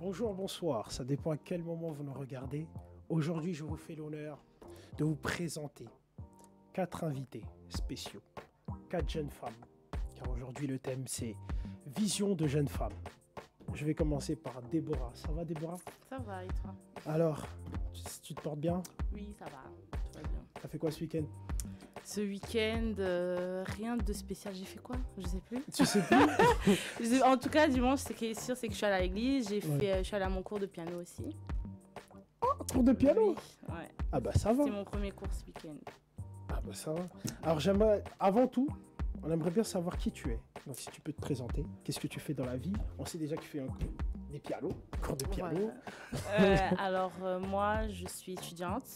Bonjour, bonsoir, ça dépend à quel moment vous nous regardez. Aujourd'hui, je vous fais l'honneur de vous présenter 4 invités spéciaux, 4 jeunes femmes, car aujourd'hui le thème c'est Vision de jeunes femmes. Je vais commencer par Déborah. Ça va Déborah? Ça va et toi? Alors, tu te portes bien? Oui, ça va, tout va bien. T'as fait quoi ce week-end? Ce week-end, rien de spécial. J'ai fait quoi? Je sais plus. Tu sais plus? En tout cas, dimanche, ce qui est sûr, c'est que je suis allée à l'église. Je suis allée à mon cours de piano aussi. Oh, cours de piano? Oui, ouais. Ah bah ça va. C'est mon premier cours ce week-end. Ah bah ça va. Alors j'aimerais, avant tout, on aimerait bien savoir qui tu es. Donc si tu peux te présenter, qu'est-ce que tu fais dans la vie? On sait déjà que tu fais des pianos, cours de piano. Voilà. Moi, je suis étudiante.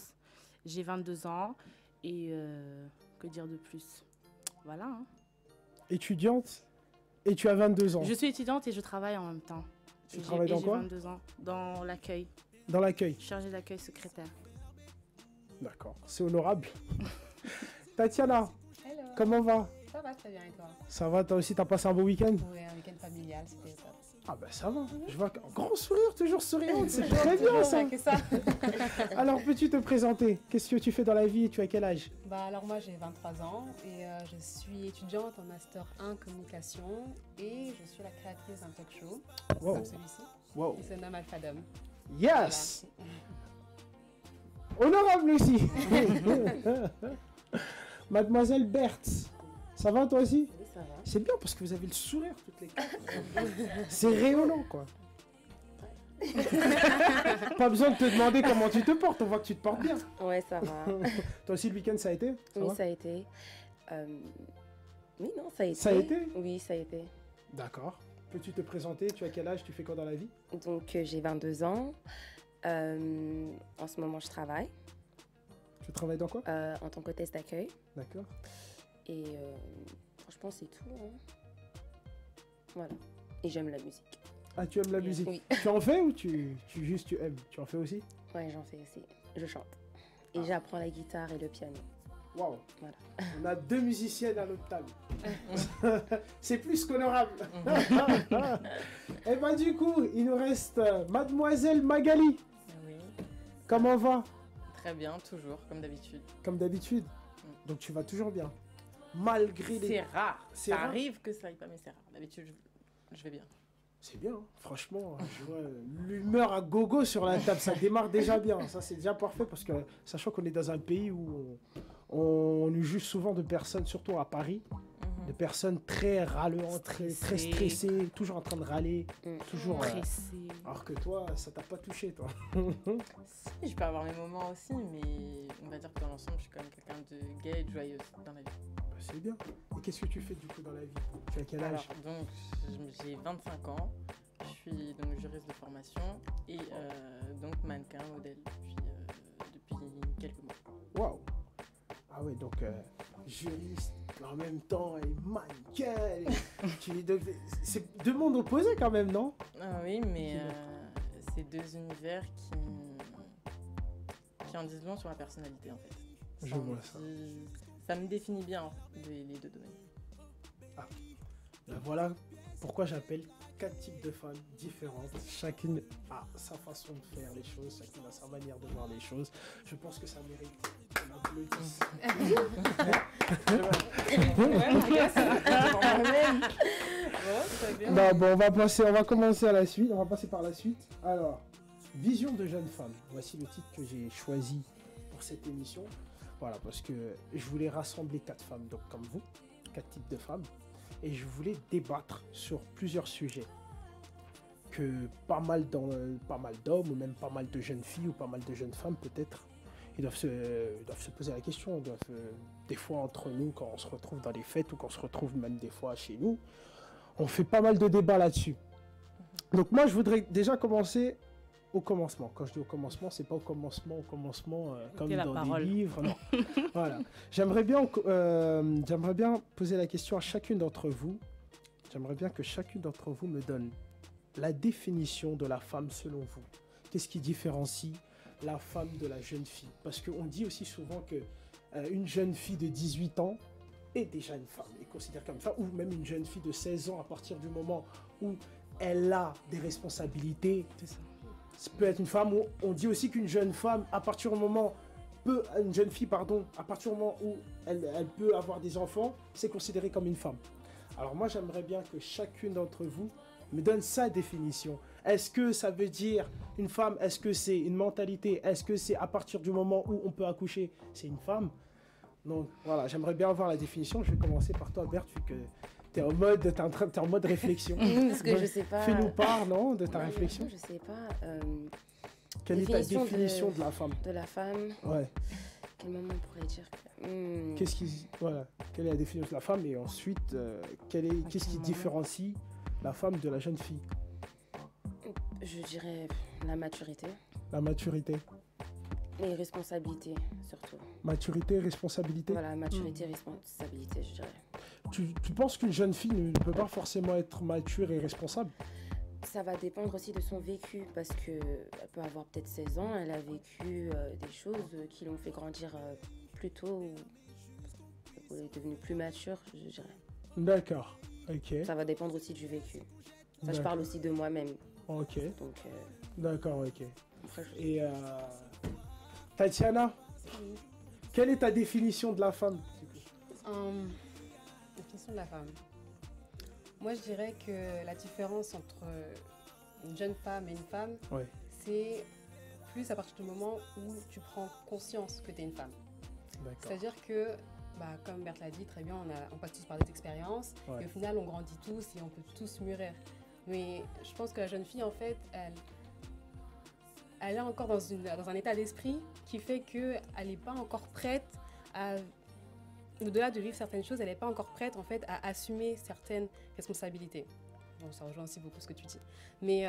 J'ai 22 ans. Et que dire de plus? Voilà. Hein. Étudiante et tu as 22 ans. Je suis étudiante et je travaille en même temps. Tu travailles dans quoi? J'ai 22 ans. Dans l'accueil. Dans l'accueil. Chargée d'accueil secrétaire. D'accord, c'est honorable. Tatiana, Hello. comment va? Ça va très bien et toi? Ça va, toi aussi, t'as passé un beau week-end? Oui, un week-end familial, c'était top. Ah bah ça va, je vois un grand sourire, toujours souriante, c'est très bien ça. Que ça. Alors peux-tu te présenter? Qu'est-ce que tu fais dans la vie et tu as quel âge? Alors moi j'ai 23 ans et je suis étudiante en Master 1 Communication et je suis la créatrice d'un talk show Wow. comme celui-ci. Wow. Il se nomme Alpha Dom. Yes. Honorable aussi. Mademoiselle Berthe, ça va toi aussi? Oui, ça va. C'est bien parce que vous avez le sourire toutes les quatre. C'est rayonnant quoi. Pas besoin de te demander comment tu te portes, on voit que tu te portes bien. Ouais, ça va. Toi aussi le week-end ça a été? Oui, ça a été. Oui, non, ça a été. Ça a été? Oui, ça a été. D'accord. Peux-tu te présenter? Tu as quel âge? Tu fais quoi dans la vie? Donc, j'ai 22 ans. En ce moment, je travaille Tu travailles dans quoi? en tant qu'hôtesse d'accueil. D'accord. Et franchement, c'est tout. Hein. Voilà. Et j'aime la musique. Ah, tu aimes la musique? Oui. Tu en fais ou tu aimes? Tu en fais aussi? Ouais, j'en fais aussi. Je chante. Et j'apprends la guitare et le piano. Waouh! Voilà. On a 2 musiciennes à notre table. C'est plus qu'honorable. Et bah du coup, il nous reste Mademoiselle Magali. Oui, Comment va? très bien, toujours, comme d'habitude. Comme d'habitude. Donc tu vas toujours bien. Malgré les... C'est rare. C'est Ça rare. arrive que ça aille pas, mais c'est rare. D'habitude, je vais bien. C'est bien, hein. Franchement, je vois l'humeur à gogo sur la table, ça démarre déjà bien. Ça c'est déjà parfait parce que, sachant qu'on est dans un pays où on nous juge souvent de personnes, surtout à Paris, de personnes très râlantes, très stressées, toujours en train de râler, toujours... Pressée. alors que toi, ça t'a pas touché, toi. Si, je peux avoir mes moments aussi, mais on va dire que dans l'ensemble, je suis quand même quelqu'un de gai et de joyeuse dans la vie. Bah, c'est bien. Et qu'est-ce que tu fais du coup dans la vie? Tu as quel âge? Alors, donc, j'ai 25 ans. Je suis donc juriste de formation et donc mannequin, modèle depuis quelques mois. Waouh! Ah ouais, donc juriste, en même temps, et mannequin. C'est 2 mondes opposés quand même, non? Ah oui, mais c'est 2 univers qui en disent long sur ma personnalité en fait. Je vois ça. Ça me définit bien les 2 domaines. Ben voilà pourquoi j'appelle 4 types de femmes différentes. Chacune a sa façon de faire les choses, chacune a sa manière de voir les choses. Je pense que ça mérite qu'on applaudisse. Bon, on va commencer à la suite, on va passer par la suite. Alors, Vision de jeune femme. Voici le titre que j'ai choisi pour cette émission. Voilà, parce que je voulais rassembler 4 femmes, donc comme vous, 4 types de femmes. Et je voulais débattre sur plusieurs sujets que pas mal d'hommes ou même pas mal de jeunes filles ou pas mal de jeunes femmes peut-être ils doivent se poser la question, des fois entre nous quand on se retrouve dans les fêtes ou quand on se retrouve même des fois chez nous, on fait pas mal de débats là-dessus. Donc moi je voudrais déjà commencer au commencement. Quand je dis au commencement, c'est pas au commencement comme dans des livres. Non. Voilà. J'aimerais bien poser la question à chacune d'entre vous. J'aimerais bien que chacune d'entre vous me donne la définition de la femme selon vous. Qu'est-ce qui différencie la femme de la jeune fille? Parce qu'on dit aussi souvent que une jeune fille de 18 ans est déjà une femme, est considérée comme une femme, ou même une jeune fille de 16 ans à partir du moment où elle a des responsabilités. C'est ça. Ça peut être une femme où on dit aussi qu'une jeune femme, à partir du moment une jeune fille, pardon, à partir du moment où elle peut avoir des enfants, c'est considéré comme une femme. Alors moi, j'aimerais bien que chacune d'entre vous me donne sa définition. Est-ce que ça veut dire une femme? Est-ce que c'est une mentalité? Est-ce que c'est à partir du moment où on peut accoucher, c'est une femme? Donc voilà, j'aimerais bien avoir la définition. Je vais commencer par toi, Berthe, vu que t'es en mode réflexion. Parce que Donc, je sais pas. Fais-nous part, non, de ta Non, réflexion. je sais pas. Quelle est ta définition définition de la femme? De la femme, Ouais. quel moment on pourrait dire que. Voilà. Quelle est la définition de la femme? Et ensuite, qu'est-ce qui moment? différencie la femme de la jeune fille? Je dirais la maturité. La maturité. Les responsabilités, surtout. Maturité, responsabilité. Voilà, maturité, responsabilité, je dirais. Tu penses qu'une jeune fille ne peut pas forcément être mature et responsable? Ça va dépendre aussi de son vécu, parce qu'elle peut avoir peut-être 16 ans, elle a vécu des choses qui l'ont fait grandir plus tôt, ou elle est devenue plus mature, je dirais. D'accord. Ok. Ça va dépendre aussi du vécu. Ça, je D'accord. parle aussi de moi-même. Ok. Donc, D'accord, ok. après, Et Tatiana, quelle est ta définition de la femme? La question de la femme. Moi, je dirais que la différence entre une jeune femme et une femme, Ouais. c'est plus à partir du moment où tu prends conscience que tu es une femme. D'accord. C'est-à-dire que, comme Berthe l'a dit très bien, on passe tous par des expériences Ouais. et au final, on grandit tous et on peut tous mûrir. Mais je pense que la jeune fille, en fait, elle est encore dans un état d'esprit qui fait qu'elle n'est pas encore prête à, au-delà de vivre certaines choses, elle n'est pas encore prête en fait à assumer certaines responsabilités. Bon, ça rejoint aussi beaucoup ce que tu dis. Mais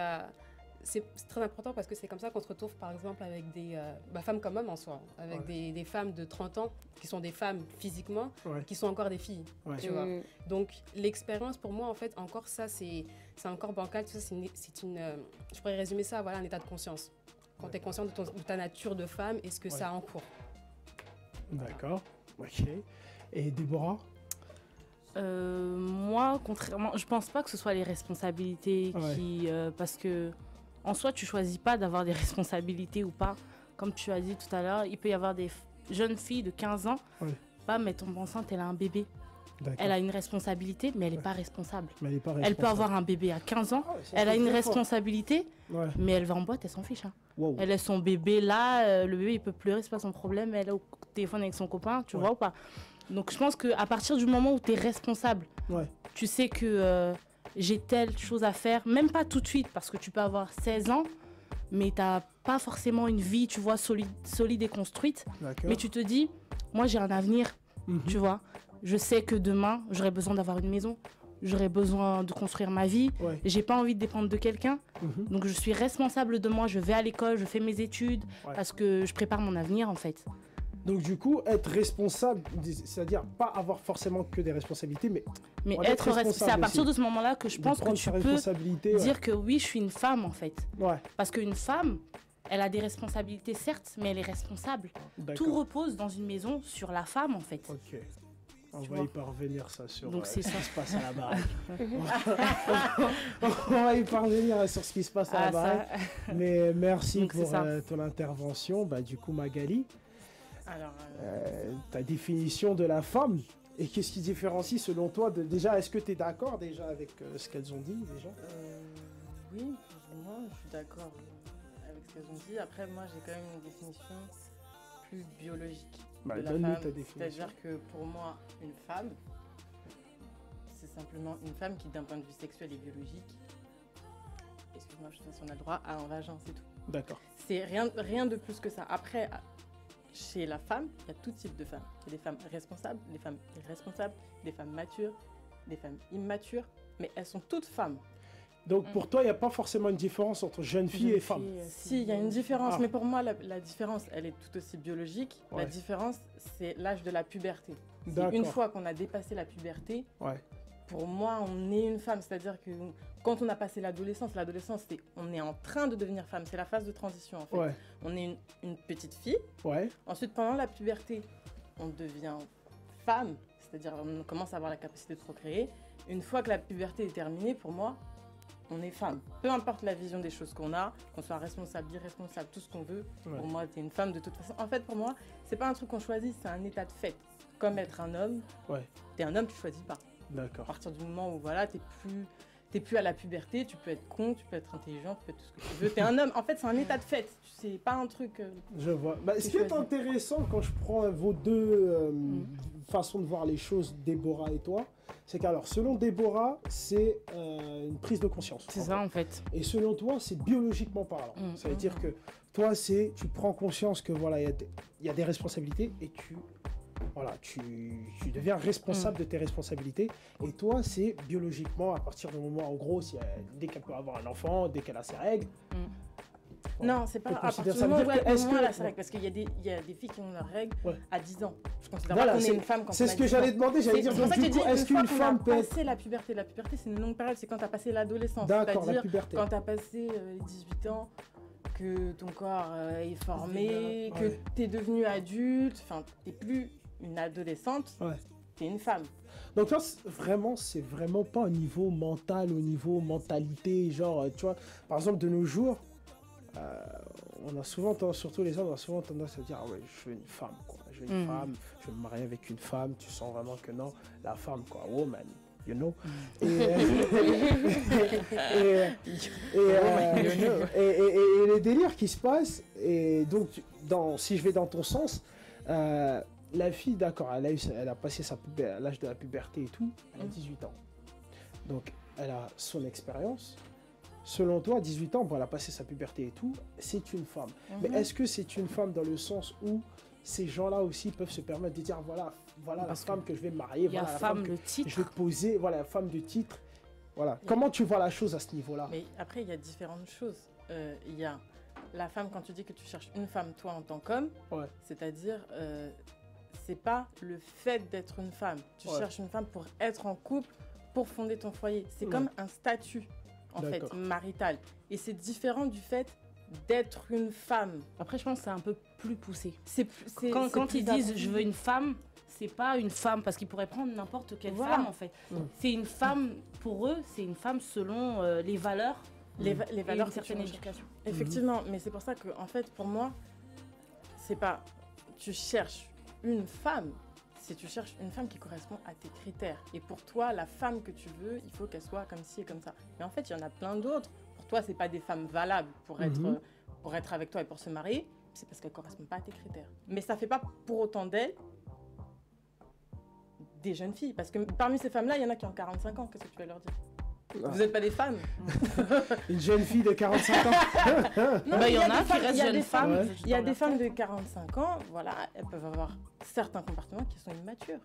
c'est très important parce que c'est comme ça qu'on se retrouve par exemple avec des femmes comme hommes en soi, avec des femmes de 30 ans qui sont des femmes physiquement, Ouais. qui sont encore des filles. Ouais. Tu vois. Donc l'expérience pour moi en fait encore ça c'est encore bancal, tout ça c'est une je pourrais résumer ça voilà un état de conscience. Quand tu es conscient de ta nature de femme et ce que ça a en cours. D'accord. Ok. Et Déborah? Moi, contrairement, je pense pas que ce soit les responsabilités qui... parce que, en soi, tu choisis pas d'avoir des responsabilités ou pas. Comme tu as dit tout à l'heure, il peut y avoir des jeunes filles de 15 ans, mais tombe enceinte, elle a un bébé. D'accord. Elle a une responsabilité, mais elle n'est pas responsable. Mais elle est pas Elle peut responsable. avoir un bébé à 15 ans, Ah ouais, ça, elle a c'est une très fort. responsabilité, Ouais. mais elle va en boîte, elle s'en fiche. Hein. Wow. Elle laisse son bébé là, le bébé il peut pleurer, c'est pas son problème, elle est au téléphone avec son copain, tu vois ou pas. Donc je pense qu'à partir du moment où tu es responsable, tu sais que j'ai telle chose à faire, même pas tout de suite, parce que tu peux avoir 16 ans, mais tu n'as pas forcément une vie, tu vois, solide et construite. Mais tu te dis, moi j'ai un avenir, tu vois. Je sais que demain, j'aurai besoin d'avoir une maison, j'aurai besoin de construire ma vie, j'ai pas envie de dépendre de quelqu'un. Donc je suis responsable de moi, je vais à l'école, je fais mes études, parce que je prépare mon avenir en fait. Donc du coup, être responsable, c'est-à-dire pas avoir forcément que des responsabilités, mais être responsable, c'est à partir de ce moment-là que je pense que tu peux dire que oui, je suis une femme en fait. Parce qu'une femme, elle a des responsabilités certes, mais elle est responsable. Tout repose dans une maison sur la femme en fait. Ok. On va y parvenir ça sur donc c'est ce ça qui se passe à la baraque. On va y parvenir sur ce qui se passe à la baraque. Mais merci donc, pour ton intervention. Du coup, Magali, alors, ta définition de la femme, et qu'est-ce qui différencie selon toi déjà, est-ce que tu es d'accord déjà avec ce qu'elles ont dit déjà? Oui, plus ou moins, je suis d'accord avec ce qu'elles ont dit. Après, moi, j'ai quand même une définition plus biologique de la donne-nous femme. ta définition. C'est-à-dire que pour moi, une femme, c'est simplement une femme qui, d'un point de vue sexuel et biologique, excuse-moi, je sais pas si on a le droit, a un vagin, c'est tout. D'accord. C'est rien de plus que ça. Après, chez la femme, il y a tout type de femmes. Il y a des femmes responsables, des femmes irresponsables, des femmes matures, des femmes immatures, mais elles sont toutes femmes. Donc pour toi, il n'y a pas forcément une différence entre jeune fille et femme? Si, il y a une différence, mais pour moi, la différence, elle est tout aussi biologique. La différence, c'est l'âge de la puberté. Une fois qu'on a dépassé la puberté, pour moi, on est une femme. C'est-à-dire que quand on a passé l'adolescence, on est en train de devenir femme. C'est la phase de transition, en fait. On est une petite fille. Ensuite, pendant la puberté, on devient femme. C'est-à-dire on commence à avoir la capacité de procréer. Une fois que la puberté est terminée, pour moi, on est femme. Peu importe la vision des choses qu'on a, qu'on soit responsable, irresponsable, tout ce qu'on veut, pour moi, t'es une femme de toute façon. En fait, pour moi, c'est pas un truc qu'on choisit, c'est un état de fait. Comme être un homme, t'es un homme, tu choisis pas. D'accord. À partir du moment où voilà, t'es plus à la puberté, tu peux être con, tu peux être intelligent, tu peux être tout ce que tu veux. T'es un homme. En fait, c'est un état de fait. C'est pas un truc. Je vois. Ce qui est intéressant quand je prends vos deux façons de voir les choses, Déborah et toi, c'est qu'alors, selon Déborah, c'est une prise de conscience. C'est ça, en fait. Et selon toi, c'est biologiquement parlant. Ça veut dire que toi, tu prends conscience que voilà, il y a des responsabilités et tu deviens responsable de tes responsabilités. Et toi, c'est biologiquement, à partir du moment, en gros, dès qu'elle peut avoir un enfant, dès qu'elle a ses règles. Non, c'est pas à partir du moment où elle a ses règles. Parce qu'il y a des filles qui ont leurs règles à 10 ans. Je considère pas qu'on est une femme quand on a 10 ans. C'est ce que j'allais demander. J'allais dire, est-ce qu'une femme peut passer la puberté? La puberté, c'est une longue période. C'est quand tu as passé l'adolescence. D'accord, c'est-à-dire la puberté. Quand tu as passé les 18 ans, que ton corps est formé, que tu es devenue adulte. Enfin, tu n'es plus une adolescente, tu es une femme. Donc là, c'est vraiment pas au niveau mental, au niveau mentalité, genre, tu vois, par exemple, de nos jours, on a souvent, surtout les hommes, on a souvent tendance à dire, ah ouais, je veux une femme, quoi. Je veux une femme, je veux me marier avec une femme, tu sens vraiment que non, la femme, quoi, woman, you know. Et les délires qui se passent, et donc, si je vais dans ton sens, la fille, d'accord, elle a passé l'âge de la puberté et tout, elle a 18 ans. Donc, elle a son expérience. Selon toi, 18 ans, bon, elle a passé sa puberté et tout, c'est une femme. Mais est-ce que c'est une femme dans le sens où ces gens-là aussi peuvent se permettre de dire, voilà la femme que je vais marier, voilà la femme que je vais poser, voilà la femme de titre. Voilà. Comment tu vois la chose à ce niveau-là? Mais après, il y a différentes choses. Il y a la femme, quand tu dis que tu cherches une femme, toi, en tant qu'homme, c'est-à-dire... c'est pas le fait d'être une femme. Tu cherches une femme pour être en couple, pour fonder ton foyer. C'est comme un statut, en fait, marital. Et c'est différent du fait d'être une femme. Après, je pense que c'est un peu plus poussé. Quand ils disent « je veux une femme », c'est pas une femme, parce qu'ils pourraient prendre n'importe quelle femme, en fait. C'est une femme, pour eux, c'est une femme selon les valeurs. Les valeurs, certaines éducation. Effectivement, mais c'est pour ça que, en fait, pour moi, c'est pas... Tu cherches une femme, c'est tu cherches une femme qui correspond à tes critères. Et pour toi, la femme que tu veux, il faut qu'elle soit comme ci et comme ça. Mais en fait, il y en a plein d'autres. Pour toi, c'est pas des femmes valables pour être avec toi et pour se marier. C'est parce qu'elles correspondent pas à tes critères. Mais ça fait pas pour autant d'elles des jeunes filles. Parce que parmi ces femmes-là, il y en a qui ont 45 ans. Qu'est-ce que tu vas leur dire? Vous n'êtes pas des femmes. Une jeune fille de 45 ans. Il y en a qui restent jeunes femmes. Il y a des femmes de 45 ans, voilà, elles peuvent avoir certains comportements qui sont immatures.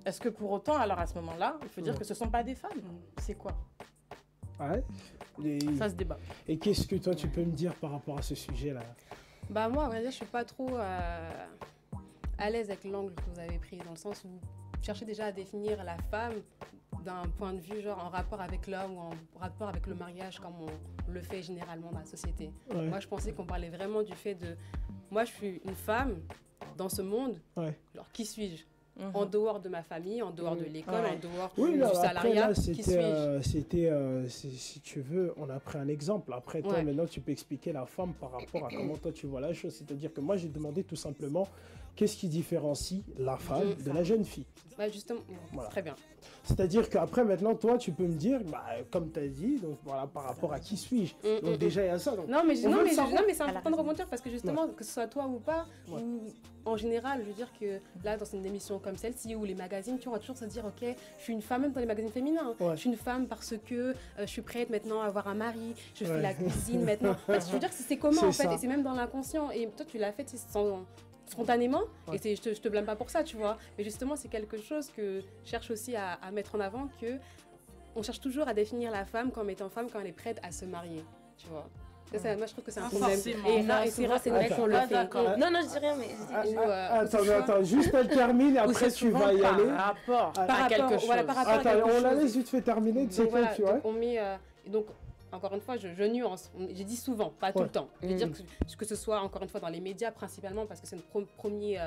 Est-ce que pour autant, alors à ce moment-là, il faut dire que ce ne sont pas des femmes? C'est quoi? Ça se débat. Et qu'est-ce que toi, tu peux me dire par rapport à ce sujet-là? Bah moi, à vrai dire, je suis pas trop à l'aise avec l'angle que vous avez pris, dans le sens où vous cherchez déjà à définir la femme d'un point de vue genre en rapport avec l'homme ou en rapport avec le mariage comme on le fait généralement dans la société. Moi, je pensais qu'on parlait vraiment du fait de... Moi, je suis une femme dans ce monde. Alors, qui suis-je? En dehors de ma famille, en dehors de l'école, en dehors du salariat, qui suis-je? Si tu veux, on a pris un exemple. Après, toi, maintenant, tu peux expliquer la femme par rapport à comment toi, tu vois la chose. C'est-à-dire que moi, j'ai demandé tout simplement qu'est-ce qui différencie la femme de la jeune fille. Justement, très bien. C'est-à-dire qu'après, maintenant, toi, tu peux me dire, comme tu as dit, donc voilà, par rapport à qui suis-je. Donc déjà, il y a ça. Donc, non, mais c'est important de rebondir parce que justement, que ce soit toi ou pas, ou en général, je veux dire que là, dans une émission comme celle-ci ou les magazines, tu vas toujours se dire, ok, je suis une femme, même dans les magazines féminins. Je suis une femme parce que je suis prête maintenant à avoir un mari, je fais la cuisine maintenant. En fait, je veux dire, c'est comment en fait, et c'est même dans l'inconscient. Et toi, tu l'as fait spontanément, et je te blâme pas pour ça, tu vois. Mais justement, c'est quelque chose que je cherche aussi à mettre en avant, que on cherche toujours à définir la femme comme étant femme quand elle est prête à se marier, tu vois. Moi, je trouve que c'est un problème. Et c'est vrai qu'on le fait. Non, je dis rien, mais... Attends, juste elle termine et après tu vas y aller. Par rapport à quelque chose. Attends, on la laisse vite fait terminer, tu sais quoi, tu vois. Donc, encore une fois, je nuance. J'ai dit souvent, pas tout le temps. Je veux dire que ce soit, encore une fois, dans les médias principalement, parce que c'est notre premier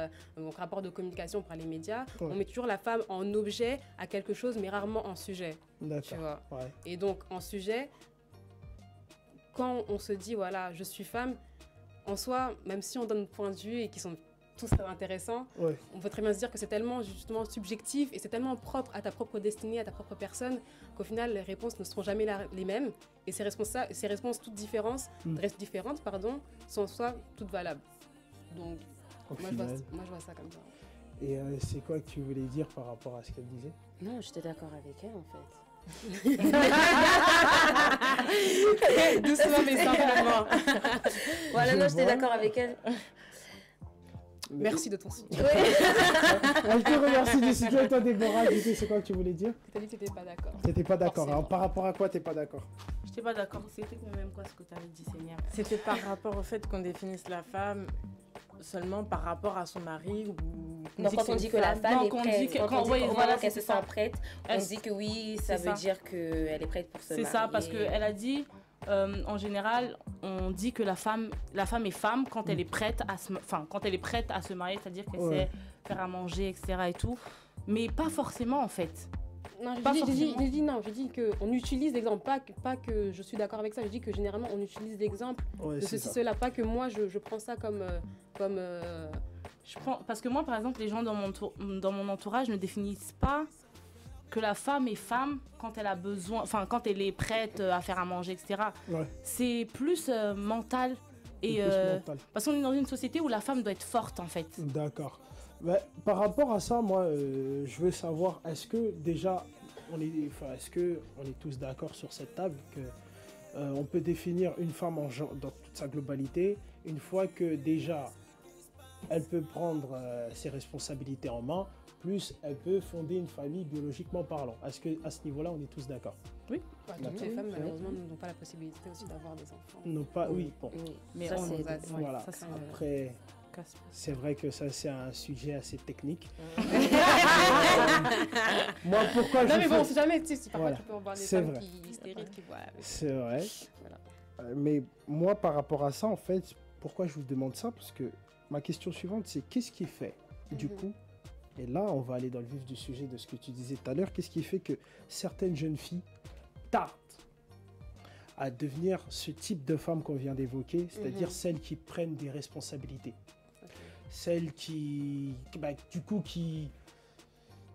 rapport de communication par les médias, on met toujours la femme en objet à quelque chose, mais rarement en sujet. D'accord. Tu vois. Et donc, en sujet, quand on se dit, voilà, je suis femme, en soi, même si on donne notre point de vue et qui sont tous très intéressants, on peut très bien se dire que c'est tellement justement subjectif et c'est tellement propre à ta propre destinée, à ta propre personne, qu'au final, les réponses ne seront jamais les mêmes. Et ces réponses toutes différentes, sont en soi toutes valables. Donc, moi, je vois ça comme ça. Et c'est quoi que tu voulais dire par rapport à ce qu'elle disait? Non, j'étais d'accord avec elle, en fait. Doucement mais simplement. Voilà, non, j'étais d'accord avec elle. Merci de ton soutien. Elle te remercie du soutien. Toi, Déborah, du coup, c'est quoi que tu voulais dire? Tu as dit que tu n'étais pas d'accord. Tu n'étais pas d'accord. Alors, par rapport à quoi tu n'es pas d'accord? Je n'étais pas d'accord. C'était quand même quoi ce que tu avais dit, Seigneur? C'était par rapport au fait qu'on définisse la femme seulement par rapport à son mari ou... Non, quand on dit que la femme est prête, quand on dit qu'elle se sent prête, on dit que oui, ça veut dire qu'elle est prête pour se marier. C'est ça, parce qu'elle a dit, en général, on dit que la femme est femme quand elle est prête à se marier, c'est-à-dire qu'elle sait faire à manger, etc. et tout, mais pas forcément en fait. Non, je dis qu'on utilise l'exemple, pas que je suis d'accord avec ça, je dis que généralement on utilise l'exemple de ceci, cela, pas que moi je prends ça comme... Parce que moi, par exemple, les gens dans mon entourage ne définissent pas que la femme est femme quand elle a besoin, enfin quand elle est prête à faire à manger, etc. C'est plus mental. Parce qu'on est dans une société où la femme doit être forte en fait. D'accord. Par rapport à ça, moi, je veux savoir, est-ce que déjà, est-ce qu'on est tous d'accord sur cette table que on peut définir une femme dans toute sa globalité, une fois que déjà, elle peut prendre ses responsabilités en main, plus elle peut fonder une famille biologiquement parlant. Est-ce qu'à ce niveau-là, on est tous d'accord? Oui. Toutes les femmes, malheureusement, n'ont pas la possibilité aussi d'avoir des enfants. Non, pas, oui, bon. Mais ça, voilà. Après... C'est vrai que ça, c'est un sujet assez technique. Moi, pourquoi non, mais bon, c'est jamais, tu sais, parfois tu peux avoir des femmes stériles qui voient. C'est vrai. Voilà. Mais moi, par rapport à ça, en fait, pourquoi je vous demande ça? Parce que ma question suivante, c'est qu'est-ce qui fait, du coup, et là, on va aller dans le vif du sujet de ce que tu disais tout à l'heure, qu'est-ce qui fait que certaines jeunes filles tardent à devenir ce type de femme qu'on vient d'évoquer, c'est-à-dire celles qui prennent des responsabilités? Celles qui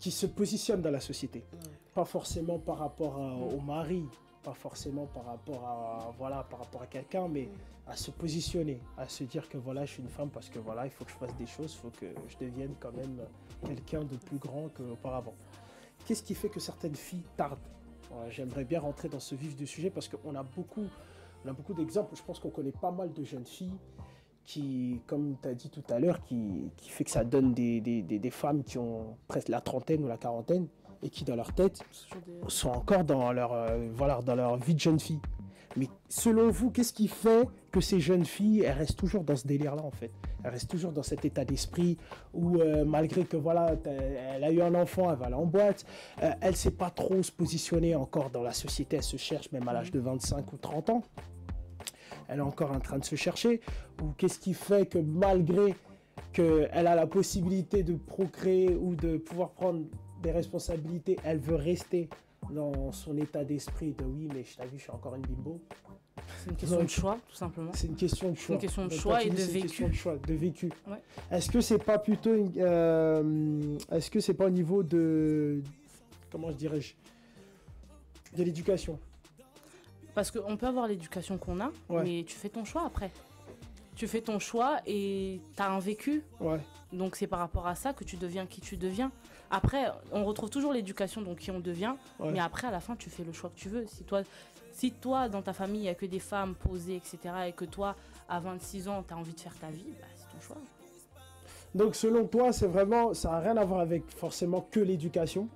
se positionnent dans la société. Pas forcément par rapport au mari, pas forcément par rapport à quelqu'un, mais à se positionner, à se dire que voilà, je suis une femme parce que voilà, il faut que je fasse des choses, il faut que je devienne quand même quelqu'un de plus grand qu'auparavant. Qu'est-ce qui fait que certaines filles tardent? J'aimerais bien rentrer dans ce vif du sujet parce qu'on a beaucoup d'exemples. Je pense qu'on connaît pas mal de jeunes filles qui, comme tu as dit tout à l'heure, qui fait que ça donne des femmes qui ont presque la trentaine ou la quarantaine et qui, dans leur tête, sont encore dans leur vie de jeune fille. Mais selon vous, qu'est-ce qui fait que ces jeunes filles, elles restent toujours dans ce délire-là, en fait? Elles restent toujours dans cet état d'esprit où, malgré que, voilà, elle a eu un enfant, elle va aller en boîte, elle ne sait pas trop se positionner encore dans la société, elle se cherche même à l'âge de 25 ou 30 ans. Elle est encore en train de se chercher, ou qu'est-ce qui fait que malgré qu'elle a la possibilité de procréer ou de pouvoir prendre des responsabilités, elle veut rester dans son état d'esprit de oui, mais je t'ai vu, je suis encore une bimbo. C'est une question de choix, tout simplement. C'est une question de choix. C'est une question de choix et de vécu. C'est une question de choix, de vécu. Ouais. Est-ce que c'est pas plutôt, est-ce que c'est pas au niveau de, comment je dirais-je, de l'éducation? Parce qu'on peut avoir l'éducation qu'on a, mais tu fais ton choix après. Tu fais ton choix et tu as un vécu. Donc c'est par rapport à ça que tu deviens qui tu deviens. Après, on retrouve toujours l'éducation, donc qui on devient. Mais après, à la fin, tu fais le choix que tu veux. Si toi dans ta famille, il n'y a que des femmes posées, etc., et que toi, à 26 ans, tu as envie de faire ta vie, bah, c'est ton choix. Donc selon toi, c'est vraiment, ça n'a rien à voir avec forcément que l'éducation.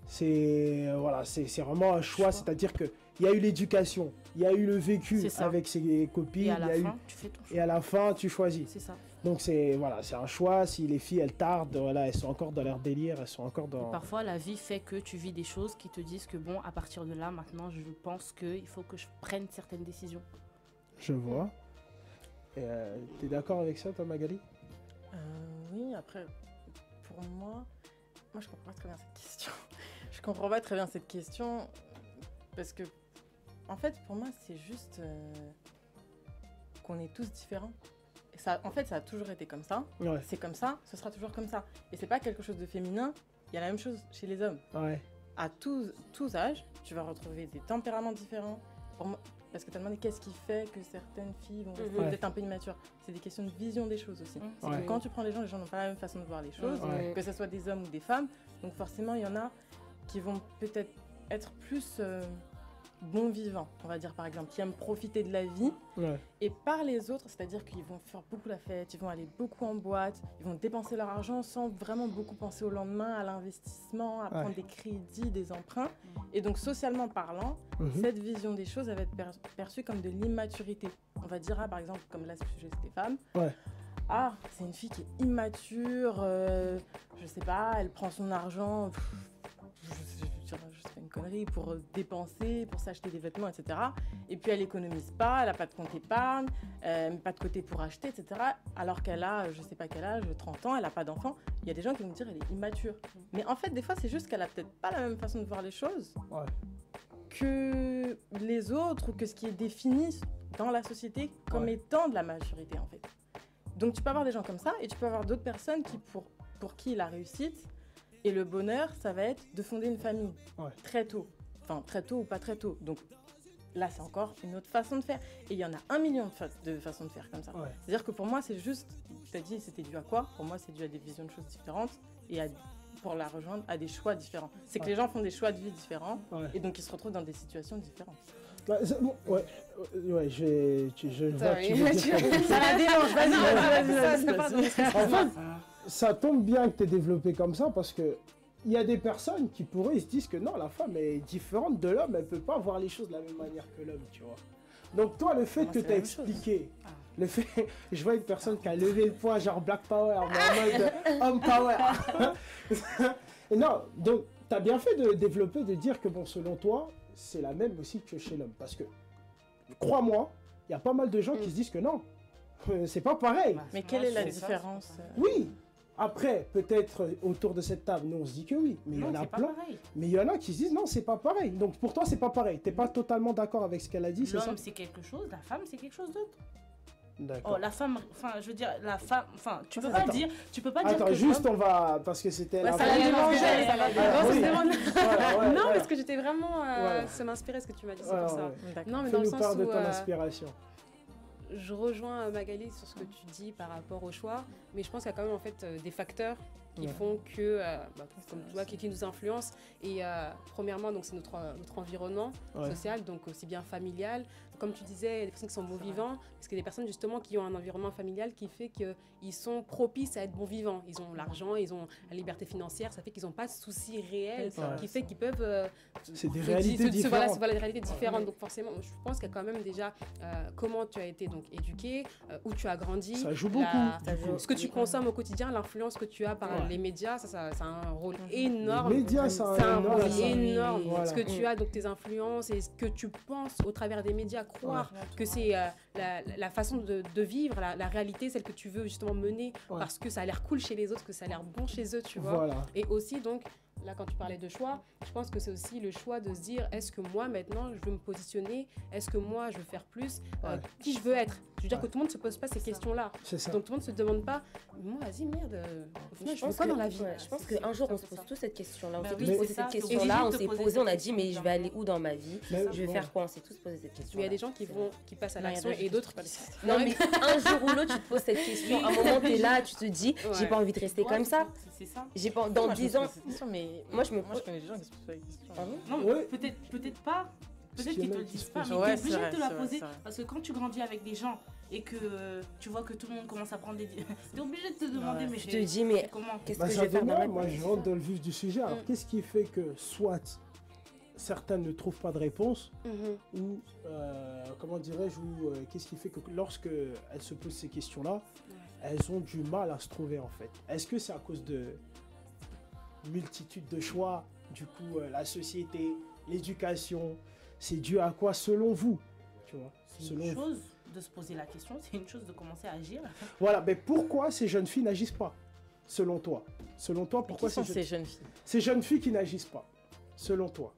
C'est vraiment un choix. C'est-à-dire que il y a eu l'éducation, il y a eu le vécu avec ses copines, tu fais ton choix. Et à la fin, tu choisis. C'est ça. Donc c'est un choix. Si les filles elles tardent, elles sont encore dans leur délire, elles sont encore dans. Et parfois la vie fait que tu vis des choses qui te disent que bon, à partir de là, maintenant, je pense qu'il faut que je prenne certaines décisions. Je vois. T'es d'accord avec ça, toi, Magali? Oui. Après, pour moi, je comprends pas très bien cette question. Je comprends pas très bien cette question parce que En fait, pour moi, c'est juste qu'on est tous différents. Et ça, en fait, ça a toujours été comme ça. Ouais. C'est comme ça, ce sera toujours comme ça. Et c'est pas quelque chose de féminin. Il y a la même chose chez les hommes. Ouais. À tous âges, tu vas retrouver des tempéraments différents. Pour moi, parce que tu as demandé qu'est-ce qui fait que certaines filles vont rester peut-être un peu immatures. C'est des questions de vision des choses aussi. C'est que quand tu prends les gens n'ont pas la même façon de voir les choses, que ce soit des hommes ou des femmes. Donc forcément, il y en a qui vont peut-être être plus bons vivants, on va dire par exemple, qui aiment profiter de la vie. Ouais. Et par les autres, c'est-à-dire qu'ils vont faire beaucoup la fête, ils vont aller beaucoup en boîte, ils vont dépenser leur argent sans vraiment beaucoup penser au lendemain, à l'investissement, à prendre des crédits, des emprunts. Et donc socialement parlant, cette vision des choses elle va être perçue comme de l'immaturité. On va dire, par exemple, comme là, sujet c'était femmes. Ouais. Ah, c'est une fille qui est immature, je sais pas, elle prend son argent, je fais une connerie, pour dépenser, pour s'acheter des vêtements, etc. Et puis elle économise pas, elle n'a pas de compte épargne, pas de côté pour acheter, etc. Alors qu'elle a, je sais pas quel âge, 30 ans, elle n'a pas d'enfant. Il y a des gens qui vont me dire qu'elle est immature. Mais en fait, des fois, c'est juste qu'elle a peut-être pas la même façon de voir les choses que les autres, ou que ce qui est défini dans la société comme étant de la maturité, en fait. Donc tu peux avoir des gens comme ça, et tu peux avoir d'autres personnes qui, pour qui la réussite et le bonheur, ça va être de fonder une famille très tôt. Enfin, très tôt ou pas très tôt. Donc là, c'est encore une autre façon de faire. Et il y en a 1 million de façons de faire comme ça. Ouais. C'est-à-dire que pour moi, c'est juste, tu as dit, c'était dû à quoi? Pour moi, c'est dû à des visions de choses différentes et pour la rejoindre, à des choix différents. C'est que les gens font des choix de vie différents et donc ils se retrouvent dans des situations différentes. Bah, je vois, tu veux dire ça la dérange, vas-y. En fait, ça tombe bien que tu aies développé comme ça, parce que il y a des personnes qui pourraient se disent que non, la femme est différente de l'homme, elle peut pas voir les choses de la même manière que l'homme, tu vois. Donc toi, le fait que tu as expliqué, le fait, je vois une personne qui a levé le poing, genre Black Power, mais en mode Homme Power. Non, donc tu as bien fait de développer, de dire que bon, selon toi, c'est la même aussi que chez l'homme. Parce que, crois-moi, il y a pas mal de gens qui se disent que non, c'est pas pareil. Mais quelle est la différence? Oui, après, peut-être autour de cette table, nous on se dit que oui, mais il y en a plein. Mais il y en a qui se disent non, c'est pas pareil. Donc pour toi, c'est pas pareil. T'es pas totalement d'accord avec ce qu'elle a dit, c'est ça? L'homme, c'est quelque chose, la femme, c'est quelque chose d'autre. D'accord. Oh, la femme, enfin, je veux dire, la femme, enfin, tu peux pas dire Attends, que juste on va, parce que c'était la... Ça l'a dérangé. Non, parce que j'étais vraiment... Ça m'inspirait ce que tu m'as dit, c'est pour ça. Non, mais dans le sens où... de ton inspiration. Je rejoins Magali sur ce que tu dis par rapport au choix, mais je pense qu'il y a quand même en fait des facteurs qui font que, comme tu vois, qui nous influencent. Et premièrement, donc, c'est notre environnement social, donc aussi bien familial. Comme tu disais, il y a des personnes qui sont bons vivants, parce qu'il y a des personnes justement qui ont un environnement familial qui fait qu'ils sont propices à être bons vivants. Ils ont l'argent, ils ont la liberté financière, ça fait qu'ils n'ont pas de soucis réels, qui fait qu'ils peuvent... c'est des réalités différentes. Voilà, des réalités différentes. Donc forcément, je pense qu'il y a quand même déjà comment tu as été donc, éduqué, où tu as grandi. Ça joue beaucoup. Ce que tu consommes au quotidien, l'influence que tu as par les médias, ça a un rôle énorme. Les médias, ça a un rôle énorme. Voilà. Ce que tu as, donc tes influences et ce que tu penses au travers des médias, croire que c'est la façon de vivre, la réalité, celle que tu veux justement mener parce que ça a l'air cool chez les autres, que ça a l'air bon chez eux, tu vois. Voilà. Et aussi, donc, là, quand tu parlais de choix, je pense que c'est aussi le choix de se dire, est-ce que moi, maintenant, je veux me positionner? Est-ce que moi, je veux faire plus? Qui je veux être? Je veux dire que tout le monde ne se pose pas ces questions-là. Donc, tout le monde ne se demande pas, moi, vas-y, merde, je veux quoi dans la vie? Je pense qu'un jour, on se pose tous cette question-là. On s'est tous posé cette question-là, on s'est posé, on a dit, mais je vais aller où dans ma vie? Je vais faire quoi? On s'est tous posé cette question. Mais il y a des gens qui passent à l'action et d'autres qui... Non, mais un jour ou l'autre, tu te poses cette question. À un moment, tu es là, tu te dis, j'ai pas envie de rester comme ça. C'est ça. Dans 10 ans... Moi, je connais des gens qui se posent la question. Non, peut-être pas. Peut-être qu'ils te le disent pas, mais tu es obligé de te la poser. Parce que quand tu grandis avec des gens et que tu vois que tout le monde commence à prendre des... Tu es obligé de te demander, mais je te dis, mais comment? Qu'est-ce que je vais faire dans ma vie? Moi, je rentre dans le vif du sujet. Alors, qu'est-ce qui fait que soit certaines ne trouvent pas de réponse, ou, comment dirais-je, qu'est-ce qui fait que lorsque elles se posent ces questions-là, elles ont du mal à se trouver, en fait? Est-ce que c'est à cause de multitude de choix, du coup, la société, l'éducation, c'est dû à quoi selon vous, tu vois? C'est une chose de se poser la question, c'est une chose de commencer à agir. Voilà, mais pourquoi ces jeunes filles n'agissent pas, selon toi? Selon toi, pourquoi ces jeunes filles? Ces jeunes filles qui n'agissent pas, selon toi?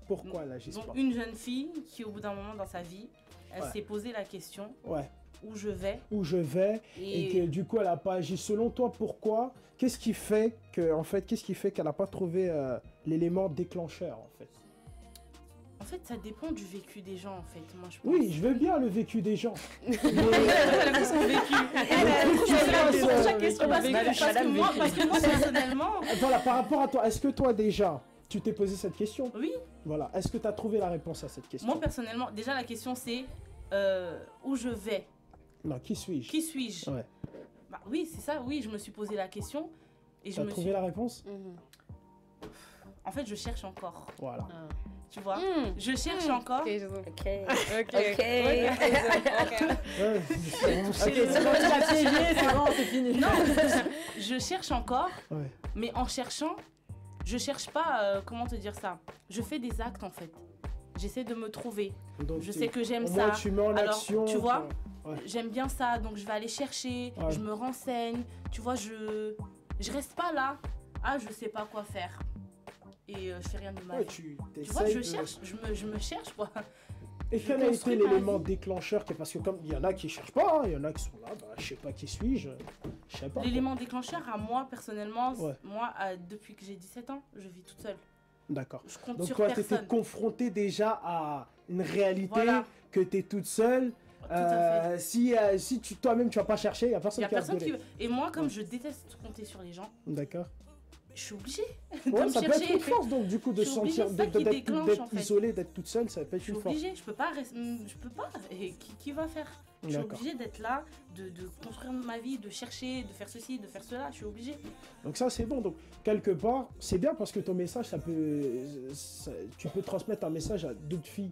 Pourquoi là, j'espère. Donc, une jeune fille qui, au bout d'un moment dans sa vie, elle s'est posé la question où je vais. Où je vais, et que du coup, elle n'a pas agi. Selon toi, pourquoi? Qu'est-ce qui fait qu'elle n'a pas trouvé l'élément déclencheur, en fait? En fait, ça dépend du vécu des gens, en fait. Moi, je pense. Oui, je veux bien le vécu des gens. Mais... parce que moi, personnellement... Voilà, par rapport à toi, est-ce que toi, déjà, tu t'es posé cette question? Oui. Voilà, est-ce que tu as trouvé la réponse à cette question? Moi, personnellement, déjà, la question, c'est où je vais? Non, qui suis-je? Qui suis-je? Ouais. Bah, oui, c'est ça, oui, je me suis posé la question. Tu as trouvé la réponse? En fait, je cherche encore. Voilà. Tu vois, je cherche encore. Ok. C'est fini. Non, je cherche encore, mais en cherchant, je cherche pas, comment te dire ça? Je fais des actes en fait. J'essaie de me trouver. Donc, je sais que j'aime ça. Tu mets en action, tu vois, j'aime bien ça, donc je vais aller chercher, je me renseigne. Tu vois, je reste pas là. Ah, je sais pas quoi faire. Et je fais rien de ma vie. Tu vois, cherche, je me cherche quoi. Et quel a été l'élément déclencheur? Parce que comme il y en a qui cherchent pas, il y en a qui sont là, bah, je sais pas qui suis-je, je sais pas. L'élément déclencheur à moi personnellement, moi depuis que j'ai 17 ans, je vis toute seule. D'accord. Donc toi, tu étais confrontée déjà à une réalité que tu es toute seule. Si toi-même tu vas pas chercher, il n'y a personne qui va te donner. Et moi, comme je déteste compter sur les gens, d'accord, je suis obligée ça peut être une force donc du coup de sentir d'être isolée, d'être toute seule, ça peut être une force. Je peux pas, et qui va faire? Je suis obligée d'être là, de construire ma vie, de chercher, de faire ceci, de faire cela, je suis obligée. Donc ça c'est bon, donc quelque part c'est bien parce que ton message tu peux transmettre un message à d'autres filles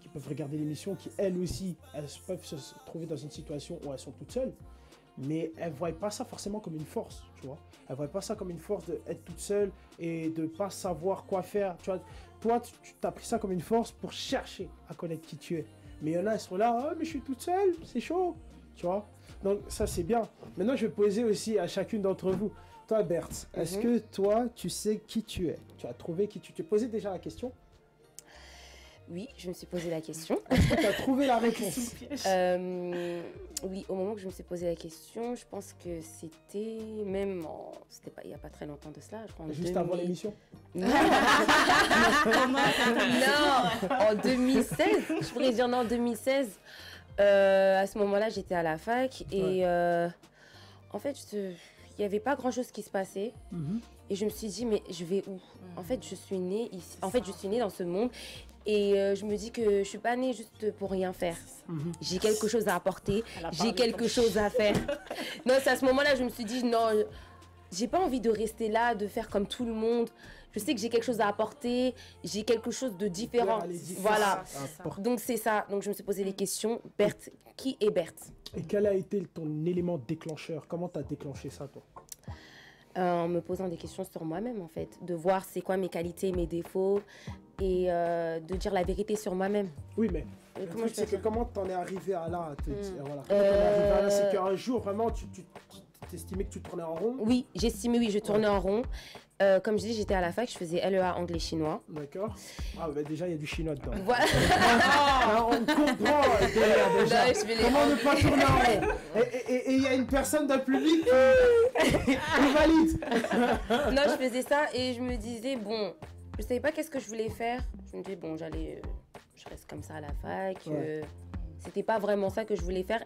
qui peuvent regarder l'émission, qui elles aussi elles peuvent se trouver dans une situation où elles sont toutes seules, mais elles ne voient pas ça forcément comme une force, tu vois. Elles ne voient pas ça comme une force d'être toute seule et de ne pas savoir quoi faire, tu vois. Toi, tu as pris ça comme une force pour chercher à connaître qui tu es. Mais il y en a, elles sont là, oh, mais je suis toute seule, c'est chaud, tu vois. Donc ça, c'est bien. Maintenant, je vais poser aussi à chacune d'entre vous. Toi, Berthe, est-ce que toi, tu sais qui tu es? Tu as trouvé qui tu es? Tu as posé déjà la question? Oui, je me suis posé la question. Est-ce que tu as trouvé la réponse? Oui, au moment où je me suis posé la question, je pense que c'était même... C'était pas il n'y a pas très longtemps de cela, je crois. Juste avant l'émission? Non. Non, en 2016. Je pourrais dire non, en 2016. À ce moment-là, j'étais à la fac et en fait, il n'y avait pas grand-chose qui se passait. Et je me suis dit, mais je vais où? En fait, je suis née ici. En fait, je suis née dans ce monde. Et je me dis que je suis pas née juste pour rien faire. J'ai quelque chose à apporter, j'ai quelque chose à faire. Non, c'est à ce moment-là, je me suis dit, non, j'ai pas envie de rester là, de faire comme tout le monde. Je sais que j'ai quelque chose à apporter, j'ai quelque chose de différent. Voilà. Donc c'est ça. Donc je me suis posé les questions. Berthe, qui est Berthe? Et quel a été ton élément déclencheur? Comment tu as déclenché ça, toi? En me posant des questions sur moi-même, en fait. De voir c'est quoi mes qualités, mes défauts et de dire la vérité sur moi-même. Oui, mais comment t'en es arrivé à là, à te dire, voilà. Comment t'en es arrivé à là, c'est qu'un jour, vraiment, tu t'estimais que tu tournais en rond? Oui, j'estimais, oui, je tournais en rond. Comme je dis, j'étais à la fac, je faisais LEA anglais-chinois. D'accord. Ah, bah déjà, il y a du chinois dedans. Voilà. On comprend déjà. Comment ne pas tourner en rond? Et il y a une personne dans le public qui valide. Non, je faisais ça et je me disais, bon, je savais pas qu'est-ce que je voulais faire. Je me disais, bon, je reste comme ça à la fac. C'était pas vraiment ça que je voulais faire.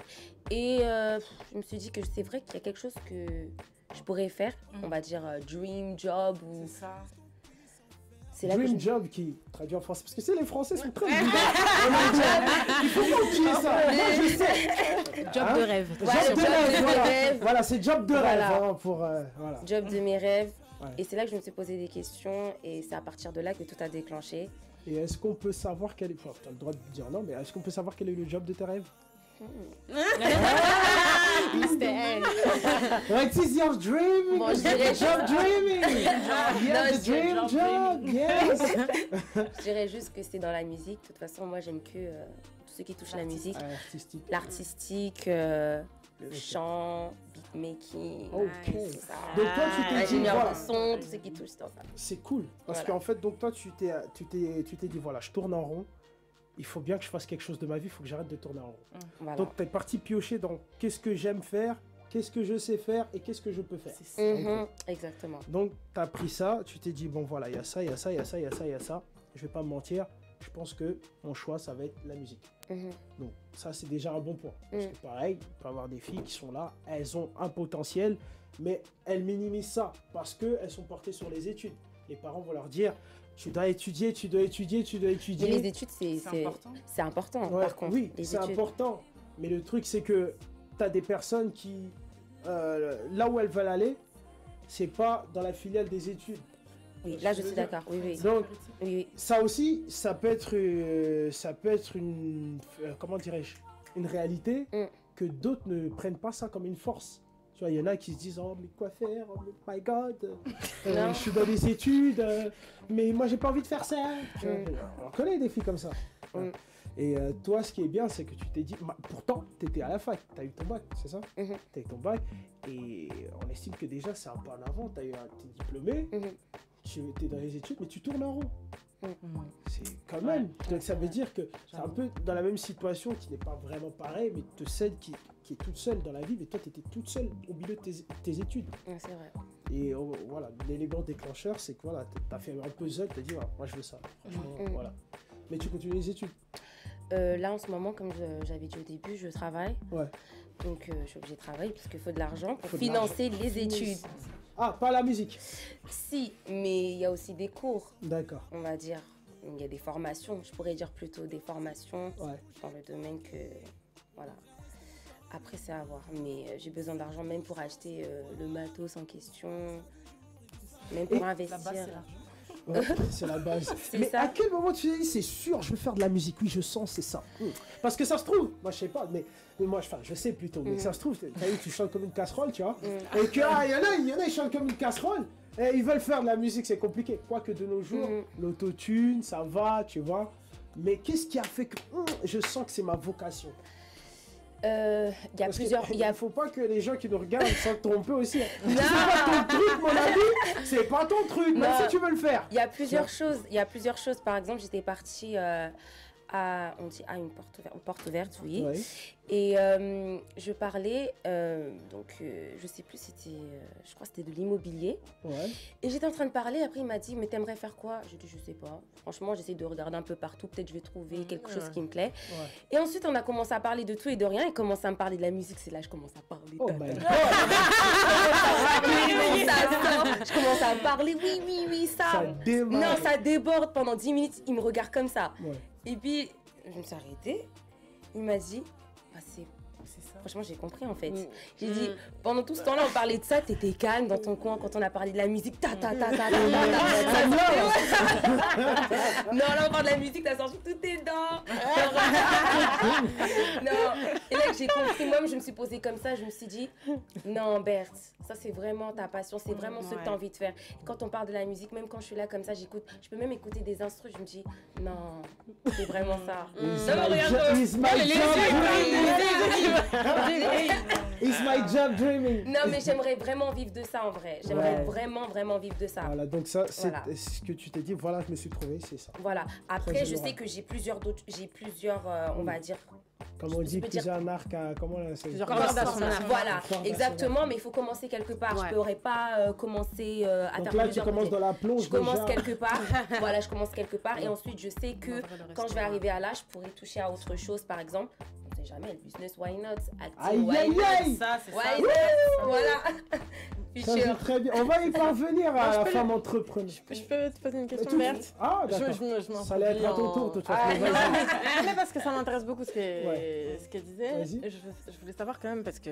Et je me suis dit que c'est vrai qu'il y a quelque chose que je pourrais faire, on va dire dream job ou... C'est ça. C'est là dream job qui traduit en français, parce que les Français sont très bizarres. Il faut pas oublier ça. Moi, je sais. Job de rêve. Job de rêve. Voilà, c'est job de rêve. Hein, voilà. Job de mes rêves. Ouais. Et c'est là que je me suis posé des questions et c'est à partir de là que tout a déclenché. Et est-ce qu'on peut savoir quel est... Enfin, tu as le droit de dire non, mais est-ce qu'on peut savoir quel est le job de tes rêves? What is your dream? Bon, je dirais job dreaming. Yeah, the dream job. Yes. Je dirais juste que c'est dans la musique. De toute façon, moi, j'aime que tout ce qui touche la musique, l'artistique. le chant, beatmaking, donc toi tu t'es dit ingénieur de son, tout ce qui touche dans ça. C'est cool parce qu'en fait donc toi tu t'es dit voilà, je tourne en rond, il faut bien que je fasse quelque chose de ma vie, il faut que j'arrête de tourner en rond. Voilà. Donc tu es parti piocher dans qu'est-ce que j'aime faire, qu'est-ce que je sais faire et qu'est-ce que je peux faire. Exactement. Donc tu as pris ça, tu t'es dit bon voilà, il y a ça, il y a ça, il y a ça, il y a ça, il y a ça. Je vais pas me mentir, je pense que mon choix ça va être la musique. Donc ça c'est déjà un bon point. Parce que pareil, il peut y avoir des filles qui sont là, elles ont un potentiel, mais elles minimisent ça parce qu'elles sont portées sur les études. Les parents vont leur dire, tu dois étudier, tu dois étudier, tu dois étudier. Mais les études c'est important. C'est important par contre. Oui, c'est important. Mais le truc c'est que tu as des personnes qui, là où elles veulent aller, c'est pas dans la filiale des études. Oui, là je suis d'accord. Oui. Donc, ça aussi, ça peut être une, comment dirais-je, une réalité que d'autres ne prennent pas ça comme une force. Tu vois, il y en a qui se disent, oh mais quoi faire, oh my god, je suis dans les études, mais moi j'ai pas envie de faire ça. On connaît des filles comme ça. Et toi, ce qui est bien, c'est que tu t'es dit, pourtant, tu étais à la fac, tu as eu ton bac, c'est ça? Tu as eu ton bac, et on estime que déjà c'est un pas en avant, tu es diplômé. Tu es dans les études, mais tu tournes en rond. C'est quand même. Donc ça veut dire que c'est un peu dans la même situation qui n'est pas vraiment pareil, mais de celle qui est toute seule dans la vie, mais toi tu étais toute seule au milieu de tes études. C'est vrai. Et voilà, l'élégant déclencheur, c'est que voilà, tu as fait un puzzle, tu as dit, voilà, moi je veux ça. Franchement, voilà. Mais tu continues les études? Là en ce moment, comme j'avais dit au début, je travaille. Donc je suis obligée de travailler parce qu'il faut de l'argent pour financer les études. Ah, pas la musique? Si, mais il y a aussi des cours. D'accord. On va dire. Il y a des formations, je pourrais dire plutôt des formations dans le domaine que... Voilà. Après, c'est à voir. Mais j'ai besoin d'argent même pour acheter le matos en question, même pour investir. La base, c'est l'argent. C'est la base. Mais à quel moment tu t'es dit, c'est sûr, je veux faire de la musique? Oui, je sens, c'est ça. Parce que ça se trouve, moi je sais pas, mais moi je sais plutôt, mais ça se trouve, tu chantes comme une casserole, tu vois. Et qu'il y en a, ils chantent comme une casserole, et ils veulent faire de la musique, c'est compliqué. Quoique de nos jours, l'autotune, ça va, tu vois. Mais qu'est-ce qui a fait que je sens que c'est ma vocation? Il y a plusieurs. Il ne faut pas que les gens qui nous regardent se trompent aussi. C'est pas ton truc, mon ami. C'est pas ton truc, même si tu veux le faire. Il y a plusieurs choses. Il y a plusieurs choses. Par exemple, j'étais partie à une porte ouverte, oui. Et je parlais, je sais plus, je crois que c'était de l'immobilier. Et j'étais en train de parler, après il m'a dit, mais t'aimerais faire quoi? J'ai dit, je sais pas. Franchement, j'essaie de regarder un peu partout, peut-être je vais trouver quelque chose qui me plaît. Et ensuite, on a commencé à parler de tout et de rien. Il commence à me parler de la musique, c'est là que je commence à parler. Oh my God. Je commence à parler, oui, ça. Ça démarre. Non, ça déborde pendant 10 minutes, il me regarde comme ça. Et puis, je me suis arrêtée. Il m'a dit, c'est ça. Franchement, j'ai compris en fait. J'ai dit, pendant tout ce temps-là, on parlait de ça, t'étais calme dans ton coin quand on a parlé de la musique. Non, là, on parle de la musique, t'as sorti toutes tes dents. Non. Et là, j'ai compris, moi, je me suis posée comme ça, je me suis dit, non, Berthe, ça, c'est vraiment ta passion, c'est vraiment ce que t'as envie de faire. Et quand on parle de la musique, même quand je suis là comme ça, j'écoute, je peux même écouter des instrus, je me dis, non, c'est vraiment ça. It's my job dreaming. Non, mais j'aimerais vraiment vivre de ça en vrai. J'aimerais vraiment vivre de ça. Voilà, donc ça, c'est ce que tu t'es dit, voilà, je me suis trouvé, c'est ça. Voilà. Après, je sais que j'ai plusieurs, on va dire... Comme on dit, plusieurs arcs, comment c'est? Plusieurs cordes à son arc. Voilà, exactement, mais il faut commencer quelque part. Je ne pourrais pas commencer à faire. Donc là, tu commences dans la plonge. Je commence quelque part. Voilà, je commence quelque part. Et ensuite, je sais que quand je vais arriver à là, je pourrais toucher à autre chose, par exemple. On ne sait jamais, le business, why not? Acting, why not? Ça, c'est ça. Voilà. Ça, c'est très bien. On va y parvenir à la femme entrepreneur. Je peux te poser une question, Berthe? Ah, d'accord. Ça allait être à ton tour, de toute façon. Mais parce que ça m'intéresse beaucoup ce qu'elle disait. Je voulais savoir quand même, parce que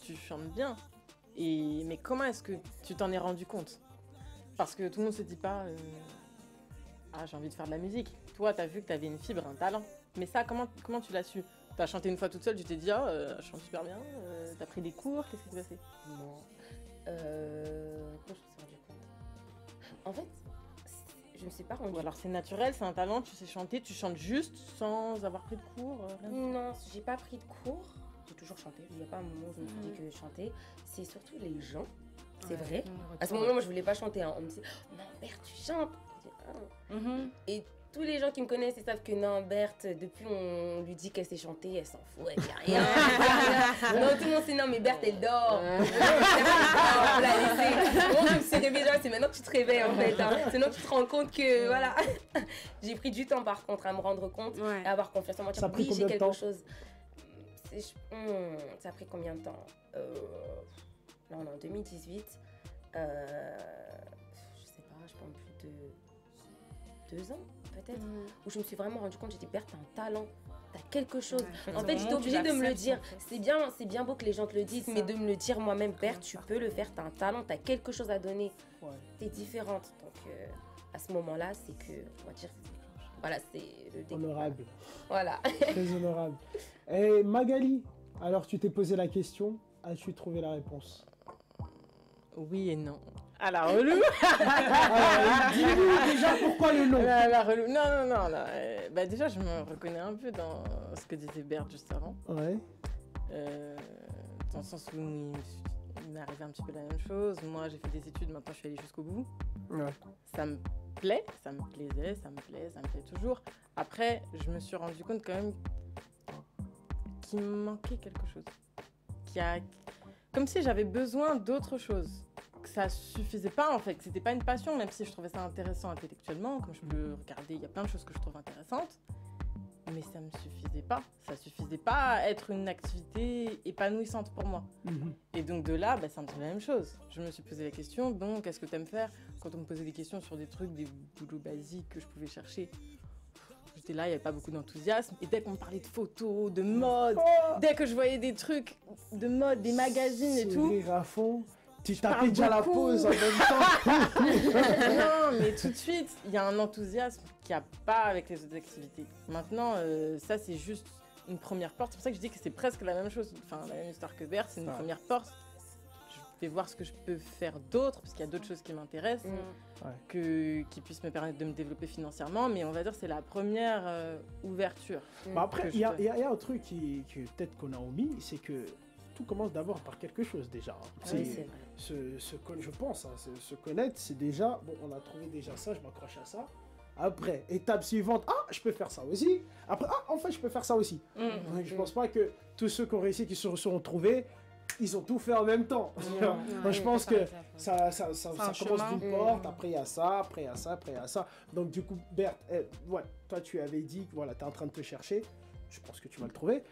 tu chantes bien. Mais comment est-ce que tu t'en es rendu compte? Parce que tout le monde se dit pas j'ai envie de faire de la musique. Toi, tu as vu que tu avais une fibre, un talent. Mais ça, comment tu l'as su? T'as chanté une fois toute seule, tu t'es dit je chante super bien, t'as pris des cours, qu'est-ce qui s'est passé? Non. Comment je me suis rendu compte? En fait, je ne sais pas rendu. Ou alors c'est naturel, c'est un talent, tu sais chanter, tu chantes juste sans avoir pris de cours rien. Non, j'ai pas pris de cours. j'ai toujours chanté. Il n'y a pas un moment où je me suis dit que chanter. C'est surtout les gens, c'est vrai. À ce moment-là, moi, je voulais pas chanter. Hein. On me disait, oh, non, Berthe, tu chantes. Et tous les gens qui me connaissent, ils savent que non, Berthe, depuis on lui dit qu'elle sait chanter, elle s'en fout, elle dit rien. Non, tout le monde sait non, mais Berthe, elle dort. On l'a laissée. Moi, je me suis réveillée, c'est maintenant que tu te réveilles en fait. Hein. C'est maintenant que tu te rends compte que voilà. J'ai pris du temps par contre à me rendre compte et à avoir confiance en moi. Ça a pris combien de temps? Ça a pris combien de temps? Là, on est en 2018. Je sais pas, je pense plus de 2 ans peut-être, où je me suis vraiment rendu compte, j'ai dit Berthe, t'as un talent, t'as quelque chose. En fait, j'étais obligée de me le dire. C'est bien beau que les gens te le disent, mais de me le dire moi-même, Berthe, tu peux le faire, t'as un talent, t'as quelque chose à donner. T'es différente. Donc à ce moment-là, c'est que, on va dire, voilà, c'est le déclic. Honorable. Voilà. Très honorable. Et Magali, alors tu t'es posé la question, as-tu trouvé la réponse? Oui et non. À la relou. Dis-nous déjà pourquoi le non. À la relou. Non. Bah déjà, je me reconnais un peu dans ce que disait Berthe juste avant. Ouais. Dans le sens où il m'est arrivé un petit peu la même chose. Moi, j'ai fait des études, maintenant je suis allée jusqu'au bout. Ouais. Ça me plaît, ça me plaisait, ça me plaît toujours. Après, je me suis rendu compte quand même qu'il me manquait quelque chose. Comme si j'avais besoin d'autre chose. Que ça suffisait pas en fait, que c'était pas une passion, même si je trouvais ça intéressant intellectuellement, comme je peux regarder, il y a plein de choses que je trouve intéressantes, mais ça me suffisait pas. Ça suffisait pas à être une activité épanouissante pour moi. Et donc de là, c'est un petit peu la même chose. Je me suis posé la question, bon, qu'est-ce que tu aimes faire? Quand on me posait des questions sur des trucs, des boulots basiques que je pouvais chercher, j'étais là, il n'y avait pas beaucoup d'enthousiasme. Et dès qu'on me parlait de photos, de mode, dès que je voyais des trucs de mode, des magazines et tout... Rire à fond. Tu tapais déjà la pause en même temps. Non, mais tout de suite, il y a un enthousiasme qu'il n'y a pas avec les autres activités. Maintenant, ça, c'est juste une première porte. C'est pour ça que je dis que c'est presque la même chose. Enfin, la même histoire que Berthe, c'est une première porte. Je vais voir ce que je peux faire d'autre, parce qu'il y a d'autres choses qui m'intéressent, qui puissent me permettre de me développer financièrement. Mais on va dire que c'est la première ouverture. Après, il y a un truc qui peut-être qu'on a omis, c'est que tout commence d'abord par quelque chose déjà. Je pense, se connaître, c'est déjà, bon, on a trouvé déjà ça, je m'accroche à ça. Après, étape suivante, je peux faire ça aussi. Après, en fait, je peux faire ça aussi. Donc, je pense pas que tous ceux qui ont réussi, qui se sont trouvés, ils ont tout fait en même temps. Donc, je pense que ça commence d'une porte, après il y a ça, après il y a ça, après il y a ça. Donc du coup, Berthe, toi tu avais dit que voilà, tu es en train de te chercher. Je pense que tu vas le trouver.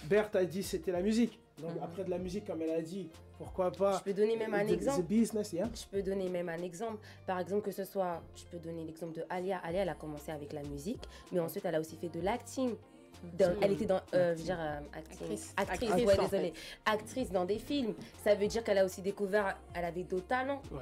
Berthe a dit c'était la musique. Donc après de la musique, comme elle a dit, pourquoi pas. Je peux donner même un exemple. Business, yeah. Je peux donner même un exemple. Par exemple, que ce soit, je peux donner l'exemple de Alia. Alia, elle a commencé avec la musique, mais ensuite elle a aussi fait de l'acting. Elle était dans, actrice, ouais, désolée. Actrice dans des films. Ça veut dire qu'elle a aussi découvert, elle avait d'autres talents. Ouais.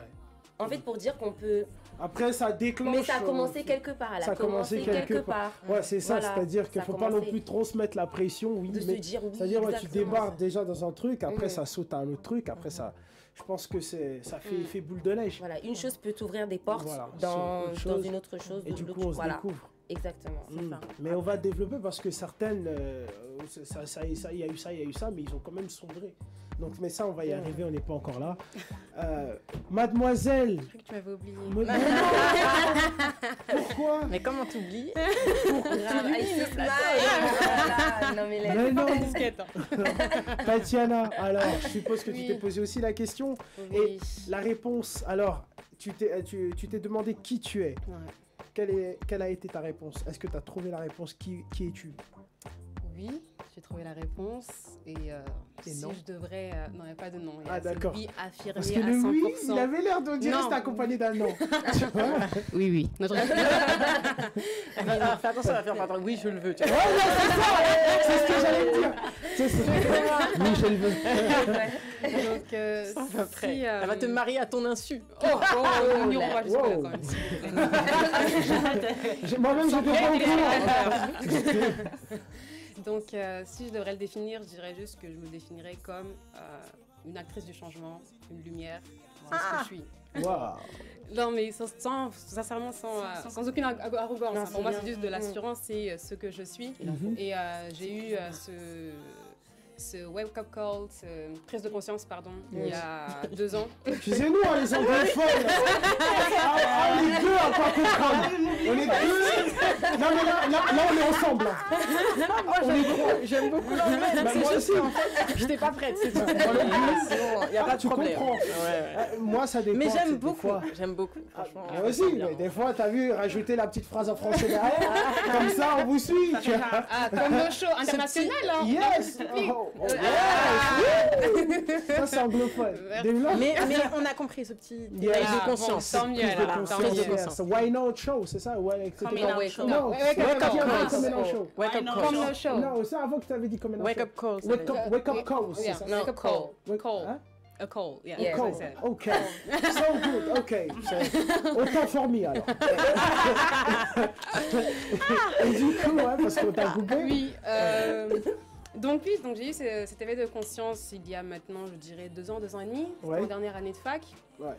En fait, pour dire qu'on peut... Après, ça déclenche... Mais ça a commencé quelque part. Elle a commencé quelque part. Ouais, c'est ça. Voilà, c'est-à-dire qu'il ne faut pas non plus trop se mettre la pression. Oui, de se dire oui, c'est-à-dire que tu débarques déjà dans un truc, après ça saute à un autre truc, après ça... Je pense que ça fait effet boule de neige. Voilà, une chose peut t'ouvrir des portes dans une autre chose. Et du coup, on se découvre. Exactement, c'est ça. Mais on va développer parce que certaines, il y a eu ça, mais ils ont quand même sombré. Donc, mais ça, on va y arriver, on n'est pas encore là. Mademoiselle. Je crois que tu m'avais oublié. Pourquoi? Mais comment t'oublies? Mais non. Tatiana, alors, je suppose que tu t'es posé aussi la question. Oui. Et la réponse, alors, tu t'es demandé qui tu es. Ouais. Quelle a été ta réponse? Est-ce que tu as trouvé la réponse? Qui es-tu? Oui, j'ai trouvé la réponse. Et si non. je devrais... non, il n'y a pas de nom. D'accord. Oui, affirmé parce que à 100%. Le oui, il avait l'air de dire que c'était accompagné d'un non. Oui. Fais attention à faire pardon. Oui, je le veux. Tu vois. C'est ce que j'allais dire. Oui, je le veux. Donc, si, elle va te marier à ton insu. On va jusque-là quand même, s'il vous plaît. Moi-même, je ne peux pas. Donc, si je devrais le définir, je dirais juste que je me définirais comme une actrice du changement, une lumière, c'est ce que je suis. Wow. Non, mais sincèrement, sans aucune arrogance. Pour moi, c'est juste de l'assurance, c'est ce que je suis. Et j'ai eu ce wake-up call, cette prise de conscience, pardon, il y a 2 ans. Excusez-nous, les anglophones. On est deux à pas comprendre. On est deux. Non, mais là, on est ensemble. Moi, j'aime beaucoup l'anglais. Moi aussi, en fait, je n'étais pas prête. C'est tout. Il n'y a pas de problème. Moi, ça dépend. Mais j'aime beaucoup. J'aime beaucoup. Moi aussi, mais des fois, t'as vu, rajouter la petite phrase en français derrière. Comme ça, on vous suit. Comme nos shows internationaux, hein. Yes. Ça, c'est anglophone. Mais on a compris ce petit détail de conscience. Tant mieux, alors. Why not show, c'est ça? Coming out show. Non, wake up call. Non, c'est avant que tu avais dit coming out show. Wake up call. Wake up call, c'est ça? Wake up call. A call, yeah. A call. Okay. So good. Okay. Autant for me, alors. Et du coup, parce qu'on t'a coupé. Oui. Donc j'ai eu cet éveil de conscience il y a maintenant, je dirais, 2 ans, 2 ans et demi, en dernière année de fac. Moi,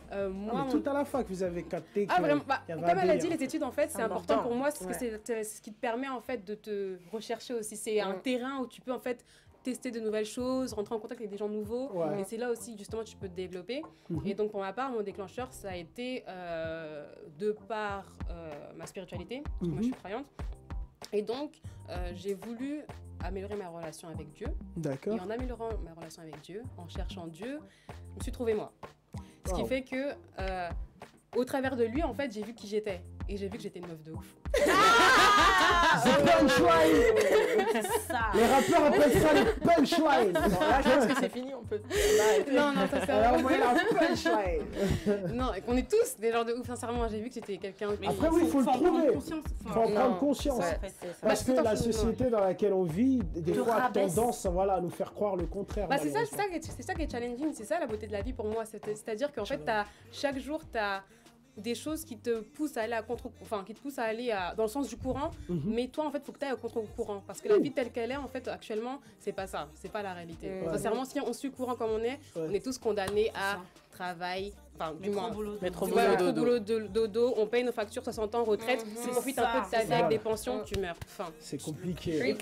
tout à la fac, vous avez capté que... vraiment, comme elle a dit, les études, en fait, c'est important pour moi, parce que c'est ce qui te permet, en fait, de te rechercher aussi. C'est un terrain où tu peux, en fait, tester de nouvelles choses, rentrer en contact avec des gens nouveaux. Et c'est là aussi, justement, tu peux te développer. Et donc, pour ma part, mon déclencheur, ça a été de par ma spiritualité, parce que moi, je suis croyante. Et donc, j'ai voulu améliorer ma relation avec Dieu. D'accord. Et en améliorant ma relation avec Dieu, en cherchant Dieu, je me suis trouvée moi. Ce qui fait que, au travers de lui, en fait, j'ai vu qui j'étais. Et j'ai vu que j'étais une meuf de ouf. The punchline. Les rappeurs appellent ça le punchline. Là, je pense que c'est fini, on peut... Non, ça c'est alors, moi, la punchline. Non, on est tous des genres de ouf, sincèrement. J'ai vu que j'étais quelqu'un... Après, oui, il faut le trouver. Il faut en prendre conscience. Parce que la société dans laquelle on vit, des fois, a tendance à nous faire croire le contraire. C'est ça qui est challenging. C'est ça la beauté de la vie pour moi. C'est-à-dire qu'en fait, chaque jour, tu as des choses qui te poussent à aller dans le sens du courant, mais toi en fait faut que tu ailles au contre-courant parce que la vie telle qu'elle est en fait actuellement c'est pas ça, c'est pas la réalité. Sincèrement, si on suit le courant comme on est tous condamnés à travail, enfin du moins mettre au boulot dodo, on paye nos factures 60 ans retraite, tu profites un peu de ta vie avec des pensions, tu meurs. C'est compliqué.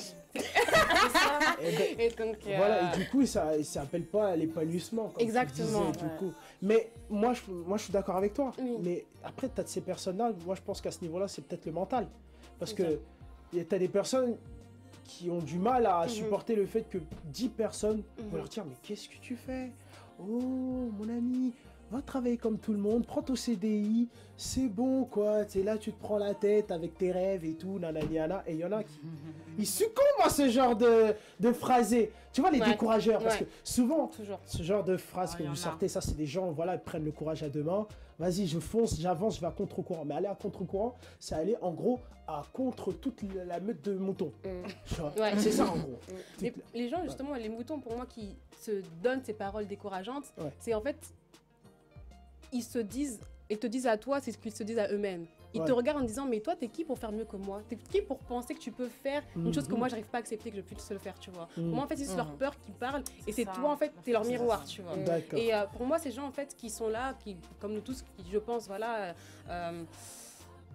Et donc, voilà, et du coup ça s'appelle pas l'épanouissement. Exactement. Du coup. Mais moi je suis d'accord avec toi. Mais après tu as de ces personnes-là, moi je pense qu'à ce niveau-là c'est peut-être le mental. Parce que tu as des personnes qui ont du mal à supporter le fait que 10 personnes vont leur dire mais qu'est-ce que tu fais? Oh mon ami, va travailler comme tout le monde, prends ton CDI, c'est bon quoi, tu sais là tu te prends la tête avec tes rêves et tout, nanana, et il y en a qui ils succombent à ce genre de phrasés, tu vois les décourageurs, parce que souvent ce genre de phrases que vous sortez, ça c'est des gens, voilà, ils prennent le courage à deux mains, vas-y je fonce, j'avance, je vais à contre-courant, mais aller à contre-courant, c'est aller en gros à contre toute la meute de moutons. C'est ça en gros. Les gens justement, les moutons pour moi qui se donnent ces paroles décourageantes, c'est en fait ils te disent à toi, c'est ce qu'ils se disent à eux-mêmes. Ils te regardent en disant mais toi t'es qui pour faire mieux que moi? T'es qui pour penser que tu peux faire une chose que moi j'arrive pas à accepter que je puisse le faire, tu vois? Moi en fait c'est leur peur qui parle et c'est toi en fait t'es leur miroir, tu vois. Et pour moi ces gens en fait qui sont là, qui comme nous tous, qui je pense voilà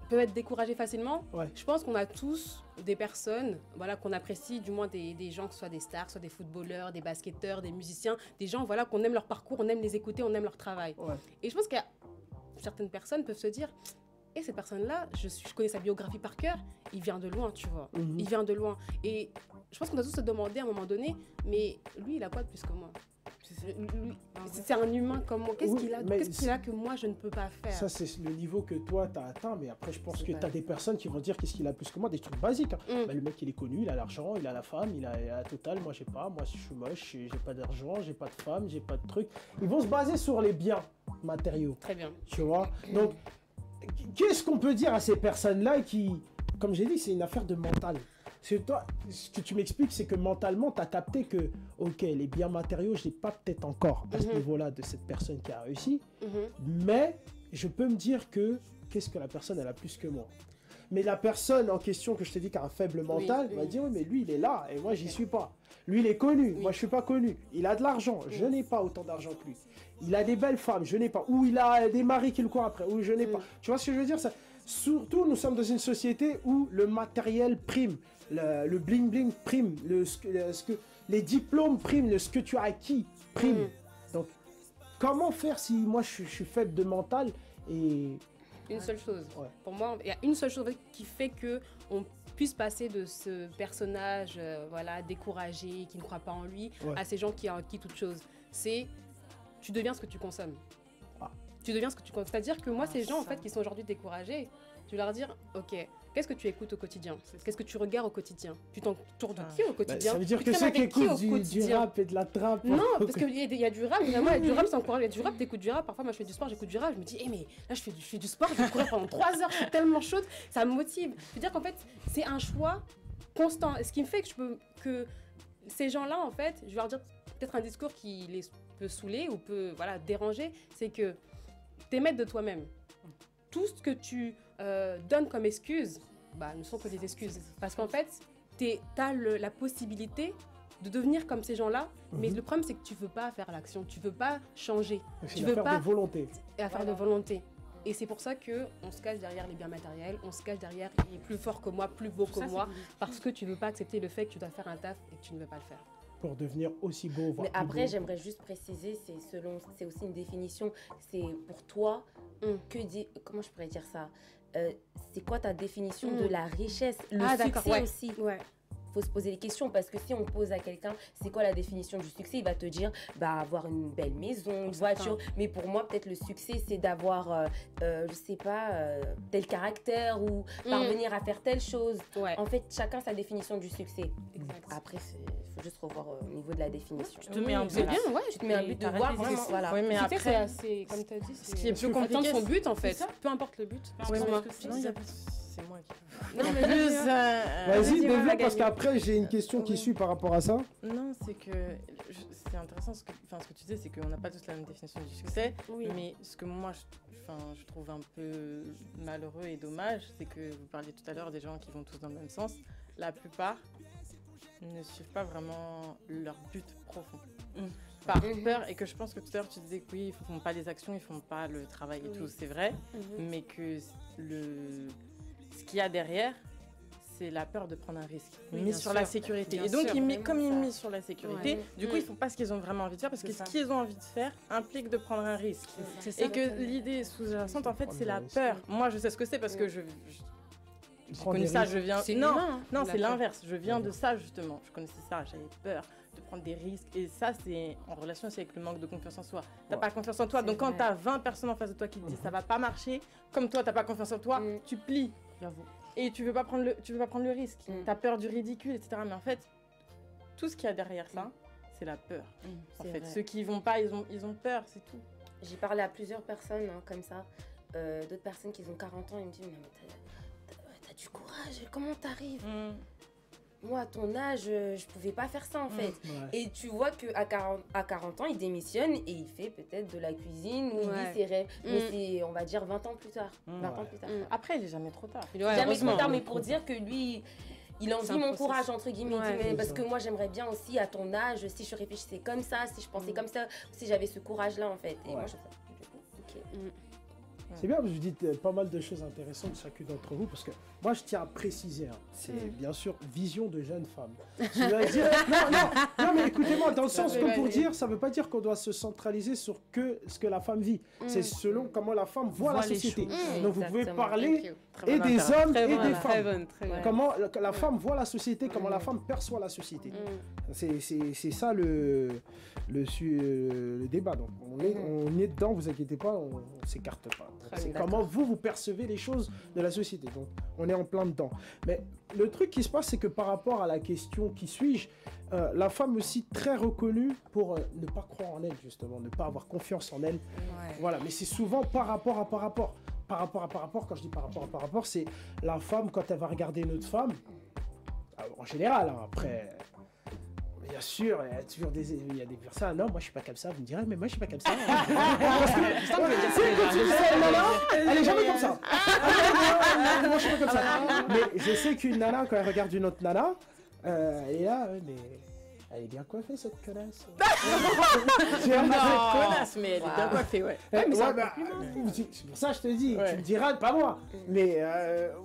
peuvent être découragés facilement. Je pense qu'on a tous des personnes voilà, qu'on apprécie, du moins des gens, que ce soit des stars, que ce soit des footballeurs, des basketteurs, des musiciens, des gens voilà, qu'on aime leur parcours, on aime les écouter, on aime leur travail. Et je pense qu'il y a certaines personnes peuvent se dire et cette personne-là, je connais sa biographie par cœur, il vient de loin, tu vois. Il vient de loin. Et je pense qu'on a tous se demander à un moment donné, mais lui, il a quoi de plus que moi? C'est un humain comme moi. Qu'est-ce qu'il a que moi, je ne peux pas faire? Ça, c'est le niveau que toi, tu as atteint. Mais après, je pense que tu as des personnes qui vont dire qu'est-ce qu'il a plus que moi, des trucs basiques. Le mec, il est connu, il a l'argent, il a la femme, il a la totale. Moi, j'ai pas. Moi, je suis moche, j'ai pas d'argent, j'ai pas de femme, j'ai pas de trucs. Ils vont se baser sur les biens matériaux. Très bien. Tu vois? Donc, qu'est-ce qu'on peut dire à ces personnes-là qui, comme j'ai dit, c'est une affaire de mental. Toi, ce que tu m'expliques, c'est que mentalement, tu as capté que, ok, les biens matériaux, je n'ai pas peut-être encore à ce niveau-là de cette personne qui a réussi, mais je peux me dire que, qu'est-ce que la personne, elle a plus que moi. Mais la personne en question que je t'ai dit qui a un faible mental, va dire, oui, mais lui, il est là, et moi, j'y suis pas. Lui, il est connu, moi, je suis pas connu. Il a de l'argent, je n'ai pas autant d'argent que lui. Il a des belles femmes, je n'ai pas. Ou il a des maris qui le courent après, ou je n'ai pas. Tu vois ce que je veux dire? surtout, nous sommes dans une société où le matériel prime, le bling-bling prime, les diplômes priment, ce que tu as acquis prime. Donc, comment faire si moi, je suis faible de mental et... Une seule chose. Pour moi, il y a une seule chose qui fait qu'on puisse passer de ce personnage découragé, qui ne croit pas en lui, à ces gens qui ont acquis toute chose. C'est, tu deviens ce que tu consommes. Tu deviens ce que tu consommes. C'est-à-dire que moi, ces gens en fait, qui sont aujourd'hui découragés, je vais leur dire, ok, qu'est-ce que tu écoutes au quotidien? Qu'est-ce que tu regardes au quotidien? Tu t'entoures de qui au quotidien? Ça veut dire que ceux qui écoutent du rap et de la trappe... Non, parce qu'il y a du rap, vraiment, il y a du rap, c'est encourageant. Il y a du rap, t'écoutes du rap. Parfois, moi, je fais du sport, j'écoute du rap. Je me dis, mais là, je fais du sport, je vais courir pendant 3 heures, je suis tellement chaude, ça me motive. Je veux dire qu'en fait, c'est un choix constant. Ce qui me fait que ces gens-là, en fait, je vais leur dire peut-être un discours qui les peut saouler ou peut déranger, c'est que t'es maître de toi-même. Tout ce que tu donnes comme excuse, ne sont que des excuses. Parce qu'en fait, t'as la possibilité de devenir comme ces gens-là, mais le problème, c'est que tu veux pas faire l'action, tu veux pas changer. Tu veux pas... de volonté. Affaire de volonté. Et c'est pour ça qu'on se cache derrière les biens matériels, on se cache derrière il est plus fort que moi, plus beau que moi, parce que tu veux pas accepter le fait que tu dois faire un taf et que tu ne veux pas le faire. Pour devenir aussi beau, voire mais après, j'aimerais juste préciser, c'est aussi une définition, c'est pour toi, comment je pourrais dire ça, c'est quoi ta définition de la richesse, le succès aussi. Faut se poser des questions parce que si on pose à quelqu'un c'est quoi la définition du succès, il va te dire avoir une belle maison, une voiture, mais pour moi peut-être le succès c'est d'avoir je sais pas tel caractère ou parvenir à faire telle chose. En fait chacun sa définition du succès. Après il faut juste revoir au niveau de la définition. Tu te mets un but, tu te mets un but de voir vraiment voilà. Oui, mais après c'est assez, comme tu as dit, ce qui est plus compliqué son but en fait, peu importe le but. C'est moi qui... Non, mais vas-y, développe, parce qu'après, j'ai une question qui suit par rapport à ça. Non, c'est que... C'est intéressant, ce que tu dis, c'est qu'on n'a pas tous la même définition du succès. Mais ce que moi, je trouve un peu malheureux et dommage, c'est que vous parliez tout à l'heure des gens qui vont tous dans le même sens. La plupart ne suivent pas vraiment leur but profond. Par peur, et que je pense que tout à l'heure tu disais que oui, ils font pas les actions, ils font pas le travail et tout, c'est vrai, mais que ce qu'il y a derrière, c'est la peur de prendre un risque, mis sur la sécurité. Et donc, comme ils misent sur la sécurité, du coup, ils font pas ce qu'ils ont vraiment envie de faire, parce que ce qu'ils ont envie de faire implique de prendre un risque. Et que l'idée sous-jacente, en fait, c'est la peur. Moi, je sais ce que c'est, parce que je connais ça, je viens... Non, c'est l'inverse, je viens de ça, justement. Je connaissais ça, j'avais peur de prendre des risques, et ça c'est en relation aussi avec le manque de confiance en soi. T'as pas confiance en toi, donc quand t'as 20 personnes en face de toi qui te disent ça va pas marcher, comme toi t'as pas confiance en toi, tu plies. Et tu veux pas prendre le risque. T'as peur du ridicule, etc. Mais en fait, tout ce qu'il y a derrière ça, c'est la peur. En fait, ceux qui vont pas, ils ont peur, c'est tout. J'ai parlé à plusieurs personnes comme ça, d'autres personnes qui ont 40 ans, ils me disent mais t'as du courage, comment t'arrives? Moi, à ton âge, je pouvais pas faire ça, en fait. Et tu vois qu'à 40 ans, il démissionne et il fait peut-être de la cuisine ou il vit ses rêves. Mais c'est, on va dire, 20 ans plus tard. 20 ans plus tard. Après, il est jamais trop tard. Jamais trop tard, mais pour dire que lui, il envie mon courage, entre guillemets. Parce que moi, j'aimerais bien aussi, à ton âge, si je réfléchissais comme ça, si je pensais comme ça, si j'avais ce courage-là, en fait. Et moi, je fais ça. C'est bien, vous dites pas mal de choses intéressantes chacune d'entre vous, parce que moi je tiens à préciser, c'est bien sûr vision de jeune femme. Tu vas dire, non, mais écoutez-moi, dans le sens que pour dire, ça veut pas dire qu'on doit se centraliser sur ce que la femme vit. C'est selon comment la femme voit la société. Donc vous pouvez parler et des hommes et des femmes. Comment la femme voit la société, comment la femme perçoit la société. C'est ça le débat. Donc on est dedans, vous inquiétez pas, on s'écarte pas. C'est comment vous percevez les choses de la société. Donc on est en plein dedans. Mais le truc qui se passe, c'est que par rapport à la question qui suis-je, la femme aussi très reconnue pour ne pas croire en elle, justement, ne pas avoir confiance en elle. Voilà, mais c'est souvent par rapport à par rapport. Quand je dis par rapport, c'est la femme quand elle va regarder une autre femme, en général, hein, après... Bien sûr, il y a des personnes, non, moi je suis pas comme ça, vous me direz, mais moi je suis pas comme ça. Elle est jamais comme ça. Moi je suis pas comme ça. Mais je sais qu'une nana, quand elle regarde une autre nana, elle est là, mais Elle est bien coiffée, cette connasse. C'est une connasse, mais elle est bien coiffée, ouais. C'est pour ça que je te dis, tu me diras, pas moi. Mais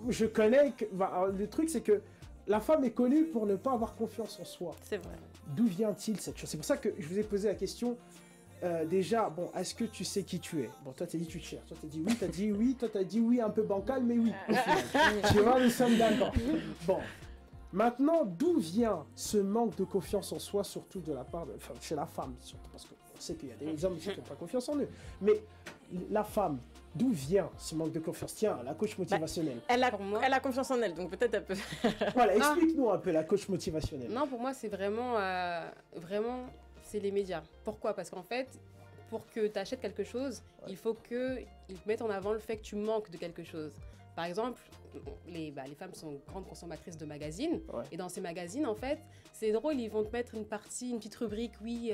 je connais que... le truc, c'est que la femme est connue pour ne pas avoir confiance en soi. C'est vrai. D'où vient-il cette chose? C'est pour ça que je vous ai posé la question. Déjà, bon, est-ce que tu sais qui tu es? Bon, toi, t'as dit tu te cherches. Toi, t'as dit oui, t'as dit oui. Toi, t'as dit oui, un peu bancal, mais oui. Tu vois, nous sommes d'accord. Bon. Maintenant, d'où vient ce manque de confiance en soi, surtout de la part de, chez la femme, surtout parce qu'on sait qu'il y a des hommes qui n'ont pas confiance en eux. Mais la femme, d'où vient ce manque de confiance? Tiens, la coach motivationnelle. Elle a confiance en elle, donc peut-être elle peut... Voilà, explique-nous un peu la coach motivationnelle. Non, pour moi, c'est vraiment, c'est les médias. Pourquoi? Parce qu'en fait, pour que tu achètes quelque chose, il faut qu'ils mettent en avant le fait que tu manques de quelque chose. Par exemple, les femmes sont grandes consommatrices de magazines. Et dans ces magazines, en fait, c'est drôle, ils vont te mettre une petite rubrique, oui,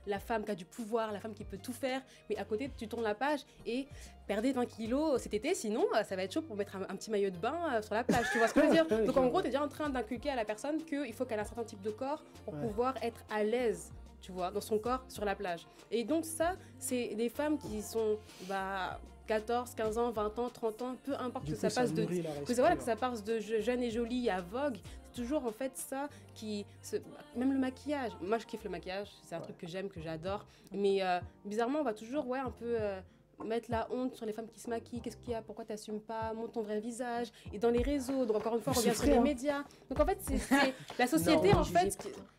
la femme qui a du pouvoir, la femme qui peut tout faire. Mais à côté, tu tournes la page et perdez 20 kilos cet été, sinon ça va être chaud pour mettre un petit maillot de bain sur la plage. Tu vois ce que je veux dire? Donc en gros, tu es déjà en train d'inculquer à la personne qu'il faut qu'elle ait un certain type de corps pour pouvoir être à l'aise, tu vois, dans son corps sur la plage. Et donc ça, c'est des femmes qui sont... 14, 15 ans, 20 ans, 30 ans, peu importe que ça passe de jeune et jolie à vogue, c'est toujours en fait ça qui... Même le maquillage, moi je kiffe le maquillage, c'est un truc que j'aime, que j'adore, mais bizarrement on va toujours un peu mettre la honte sur les femmes qui se maquillent, qu'est-ce qu'il y a, pourquoi t'assumes pas, montre ton vrai visage, et dans les réseaux, donc encore une fois on revient sur les médias, donc en fait c'est la société en fait,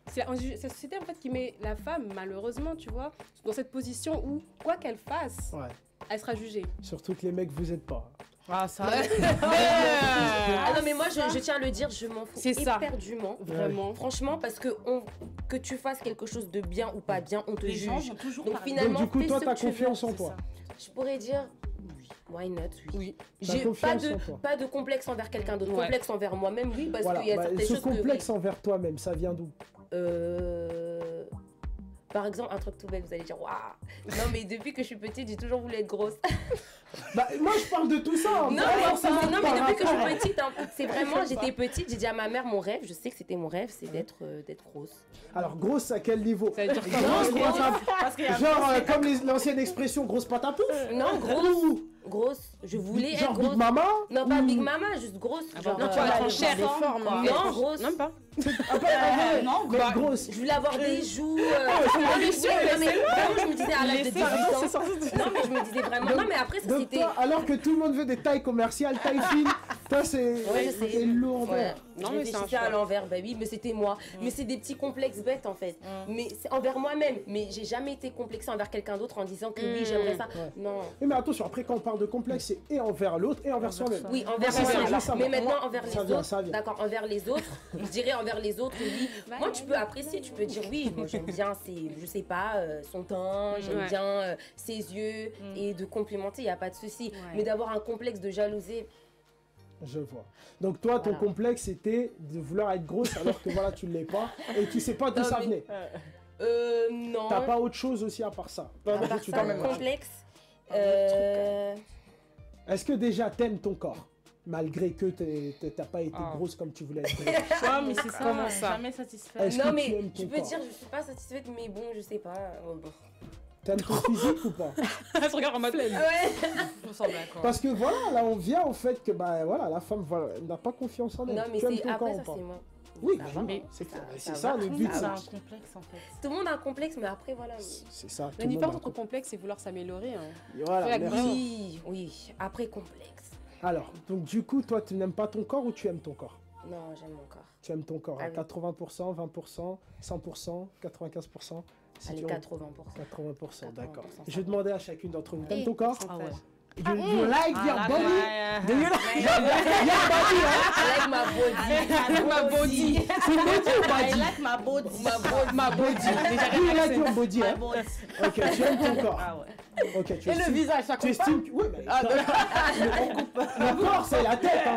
c'est la société en fait qui met la femme malheureusement, tu vois, dans cette position où quoi qu'elle fasse, elle sera jugée. Surtout que les mecs, vous êtes pas. Ah, ça. Ah non, mais moi, je tiens à le dire, je m'en fous éperdument. Vraiment. Franchement, parce que tu fasses quelque chose de bien ou pas bien, on te juge. Donc finalement, du coup, toi, t'as confiance en toi. Je pourrais dire, why not, oui. J'ai pas de complexe envers quelqu'un d'autre. Complexe envers moi-même, oui, parce qu'il y a certaines choses. Ce complexe envers toi-même, ça vient d'où? Par exemple, un truc tout bête, vous allez dire waouh. Non, mais depuis que je suis petite, j'ai toujours voulu être grosse. Moi, je parle de tout ça. Non, mais depuis que je suis petite, c'est vraiment, j'étais petite, j'ai dit à ma mère, mon rêve, je sais que c'était mon rêve, c'est d'être grosse. Alors, grosse à quel niveau? Ça veut dire genre, comme l'ancienne expression, grosse pâte à pouf? Non, grosse. Je voulais être grosse. Big Mama? Non, pas Big Mama, juste grosse. Genre, tu vas être en chair. Non, grosse. Même pas. Non, grosse. Je voulais avoir des joues. Mais vraiment, je me disais à l'âge de 18 ans. Non, mais je me disais vraiment. Non, mais après, ça c'était. Alors que tout le monde veut des tailles commerciales, tailles fines, toi, c'est lourd. Non, mais c'est à l'envers, bah oui, mais c'était moi. Mais c'est des petits complexes bêtes en fait. Mais c'est envers moi-même. Mais j'ai jamais été complexée envers quelqu'un d'autre en disant que oui, j'aimerais ça. Non. Mais attention, après, quand on parle de complexe, c'est et envers l'autre et envers soi-même. Oui, envers soi-même. Mais maintenant, envers les autres. D'accord, envers les autres. Je dirais envers les autres, oui. Moi, tu peux apprécier, tu peux dire oui, moi j'aime bien, je sais pas, son teint, j'aime bien ses yeux. Et de complimenter, il n'y a pas de souci. Mais d'avoir un complexe de jalousie. Je vois. Donc toi, ton complexe, c'était de vouloir être grosse alors que voilà, tu ne l'es pas et tu sais pas d'où ça venait. Non. T'as pas autre chose aussi à part ça? À part ça, complexe. Est-ce que déjà t'aimes ton corps? Malgré que t'as pas été grosse comme tu voulais être. Ouais, mais c'est ça, comment ça? Jamais satisfaite. Non, mais tu peux dire, je suis pas satisfaite, mais bon, je sais pas. T'aimes ton physique ou pas? Elle se regarde en mode flemme. Ouais. Parce que voilà, là on vient au fait que la femme n'a pas confiance en elle. Non, mais c'est après ça, c'est moi. Oui, c'est ça le but. C'est un complexe en fait. Tout le monde a un complexe, mais après voilà. C'est ça. La différence entre complexe et vouloir s'améliorer. Voilà. Oui. Après complexe. Alors, donc du coup, toi, tu n'aimes pas ton corps ou tu aimes ton corps? Non, j'aime mon corps. Tu aimes ton corps à 80%, 20%, 100%, 95%? Allez, 80%. 80%, d'accord. Je vais demander à chacune d'entre vous, t'aimes ton corps? Ah ouais. You like your body? Do you like your body? I like my body. C'est body ou body? I like my body. My body. Do you like your body? Ok, tu aimes ton corps. Ah ouais. Ok, et le visage, ça compte pas? Oui, mais le corps, c'est la tête.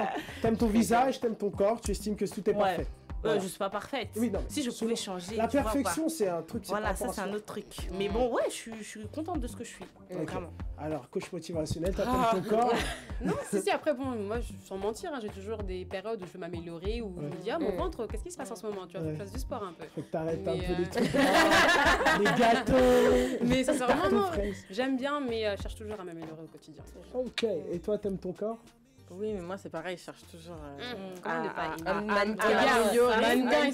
T'aimes ton visage, t'aimes ton corps, tu estimes que tout est parfait. Voilà. Je suis pas parfaite. Oui, non, si je pouvais changer. La perfection, c'est un truc. Voilà, ça c'est un autre truc. Mais bon, ouais, je suis contente de ce que je suis. Vraiment. Alors, coach motivationnel, t'attends ton corps. Non, si, après, bon, moi, sans mentir, j'ai toujours des périodes où je veux m'améliorer, où je me dis, ah, mon ventre, qu'est-ce qui se passe en ce moment? Tu vois, je fasse du sport un peu. Faut que t'arrêtes un peu les trucs. Les gâteaux. Mais sincèrement, non, j'aime bien, mais je cherche toujours à m'améliorer au quotidien. Ok, et toi, t'aimes ton corps? Oui, mais moi c'est pareil, je cherche toujours à m'améliorer.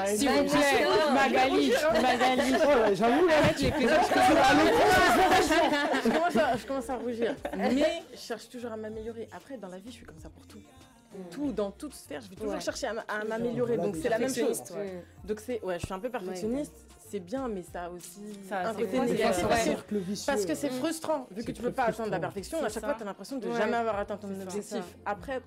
S'il vous plaît, Magali. J'avoue, avec les je commence à rougir. Mais je cherche toujours à m'améliorer. Après, dans la vie, je suis comme ça pour tout. Dans toute sphère, je vais toujours chercher à m'améliorer. Donc c'est la même chose. Donc je suis un peu perfectionniste. C'est bien, mais ça a aussi un côté négatif. Parce que c'est frustrant, vu que tu peux pas atteindre la perfection. À chaque fois, tu as l'impression de jamais avoir atteint ton objectif. Après,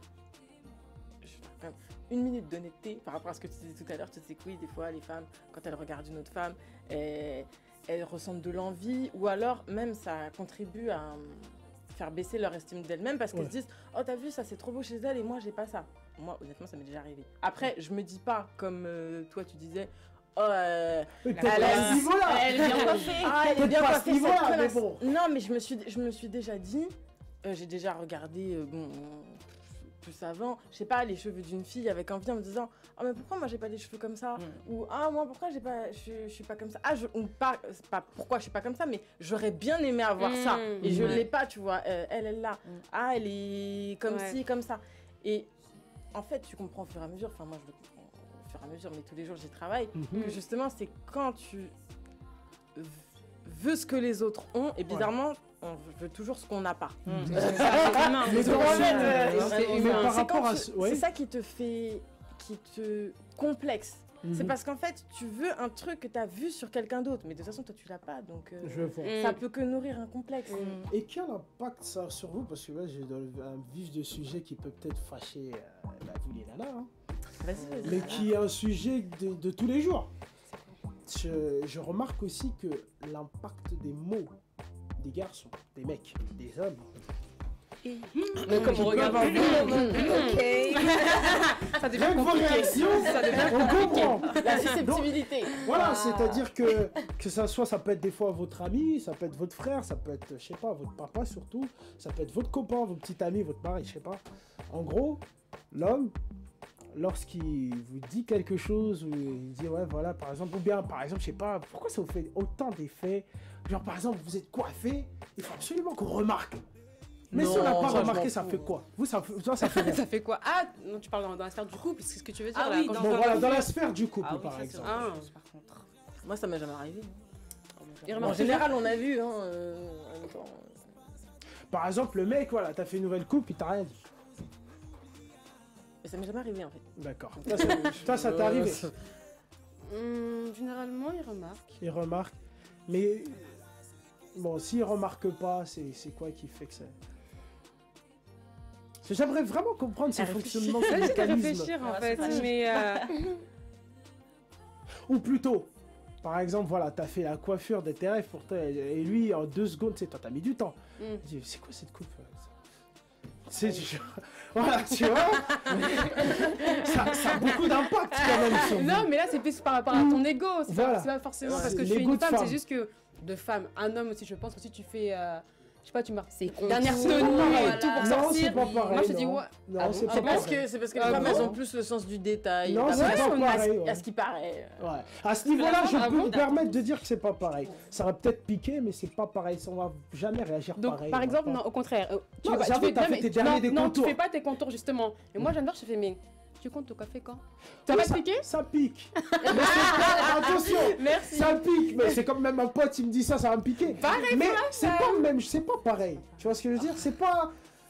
une minute d'honnêteté par rapport à ce que tu disais tout à l'heure. Tu sais que oui, des fois, les femmes, quand elles regardent une autre femme, elles ressentent de l'envie, ou alors même ça contribue à faire baisser leur estime d'elles-mêmes parce qu'elles se disent « Oh, t'as vu, ça c'est trop beau chez elle et moi, j'ai pas ça. » Moi, honnêtement, ça m'est déjà arrivé. Après, je me dis pas, comme toi, tu disais, oh, elle est bien coiffée. Elle est bien coiffée, mais bon. Non, mais je me suis déjà dit, j'ai déjà regardé, plus avant, je sais pas, les cheveux d'une fille avec envie en me disant, oh, mais pourquoi moi j'ai pas des cheveux comme ça? Ou, ah, moi pourquoi je suis pas comme ça? Ah, c'est pas pourquoi je suis pas comme ça, mais j'aurais bien aimé avoir ça. Et je l'ai pas, tu vois. Elle l'a. Ah, elle est comme ci, comme ça. Et en fait, tu comprends au fur et à mesure, enfin, moi je le comprends au fur et à mesure, mais tous les jours j'y travaille, que justement, c'est quand tu veux ce que les autres ont, et bizarrement, on veut toujours ce qu'on n'a pas. C'est ça qui te fait, qui te complexe. C'est parce qu'en fait, tu veux un truc que tu as vu sur quelqu'un d'autre, mais de toute façon, toi, tu l'as pas, donc ça peut que nourrir un complexe. Et quel impact ça a sur vous? Parce que là, j'ai un vif de sujet qui peut peut-être fâcher vous les nanas, hein. Mais qui est un sujet de tous les jours. Je remarque aussi que l'impact des mots des garçons, des mecs, des hommes. Comme on regarde en ça devient compliqué. Ça devient compliqué. La susceptibilité. Voilà, c'est-à-dire que ça peut être des fois votre ami, ça peut être votre frère, ça peut être, je sais pas, votre papa surtout, ça peut être votre copain, votre petit ami, votre mari, je sais pas. En gros, l'homme, lorsqu'il vous dit quelque chose, ou il dit ouais voilà par exemple, ou bien par exemple je sais pas, pourquoi ça vous fait autant d'effets, genre par exemple vous êtes coiffé, il faut absolument qu'on remarque. Mais si on n'a pas remarqué, ça fait quoi? Vous, ça fait ça fait quoi? Ah, non, tu parles dans la sphère du couple, c'est ce que tu veux dire? Ah oui, dans la sphère du couple par exemple. Par contre. Moi ça m'est jamais arrivé. En général on a vu en même temps. Par exemple le mec, voilà, t'as fait une nouvelle coupe, il t'a rien dit. Mais ça m'est jamais arrivé en fait. D'accord. Toi, ça t'est arrivé? Généralement, il remarque. Il remarque. Mais bon, s'il remarque pas, c'est quoi qui fait que ça... J'aimerais vraiment comprendre ce fonctionnement, ce mécanisme. Réfléchir en fait, mais... Ou plutôt, par exemple, voilà, t'as fait la coiffure de tes rêves pour toi, et lui, en 2 secondes, toi, t'as mis du temps. Il dit, c'est quoi cette coupe? C'est voilà, tu vois. ça a beaucoup d'impact quand même sur vous. Non, mais là, c'est plus par rapport à ton ego. C'est pas forcément parce que je suis une femme, c'est juste que de femme, un homme aussi, je pense aussi, tu fais... je sais pas, tu marques dernière tenue et tout pour sortir. Non, c'est pas pareil. Moi, je te dis, ouais. Non, c'est pas pareil. C'est parce que les femmes, elles ont plus le sens du détail. Non, c'est pas pareil. À ce qui paraît. Ouais. À ce niveau-là, je peux me permettre de dire que c'est pas pareil. Ça va peut-être piquer, mais c'est pas pareil. On va jamais réagir pareil. Donc, par exemple, non, au contraire. Tu fais tes derniers contours. Non, tu fais pas tes contours, justement. Et moi, j'adore, je fais, mais... Tu comptes au café quand? Ça va piquer? Ça pique. Attention, merci. Ça pique, mais c'est comme même un pote, il me dit ça va me piquer. Pareil, mais c'est pas même, c'est pas pareil. Tu vois ce que je veux dire? C'est pas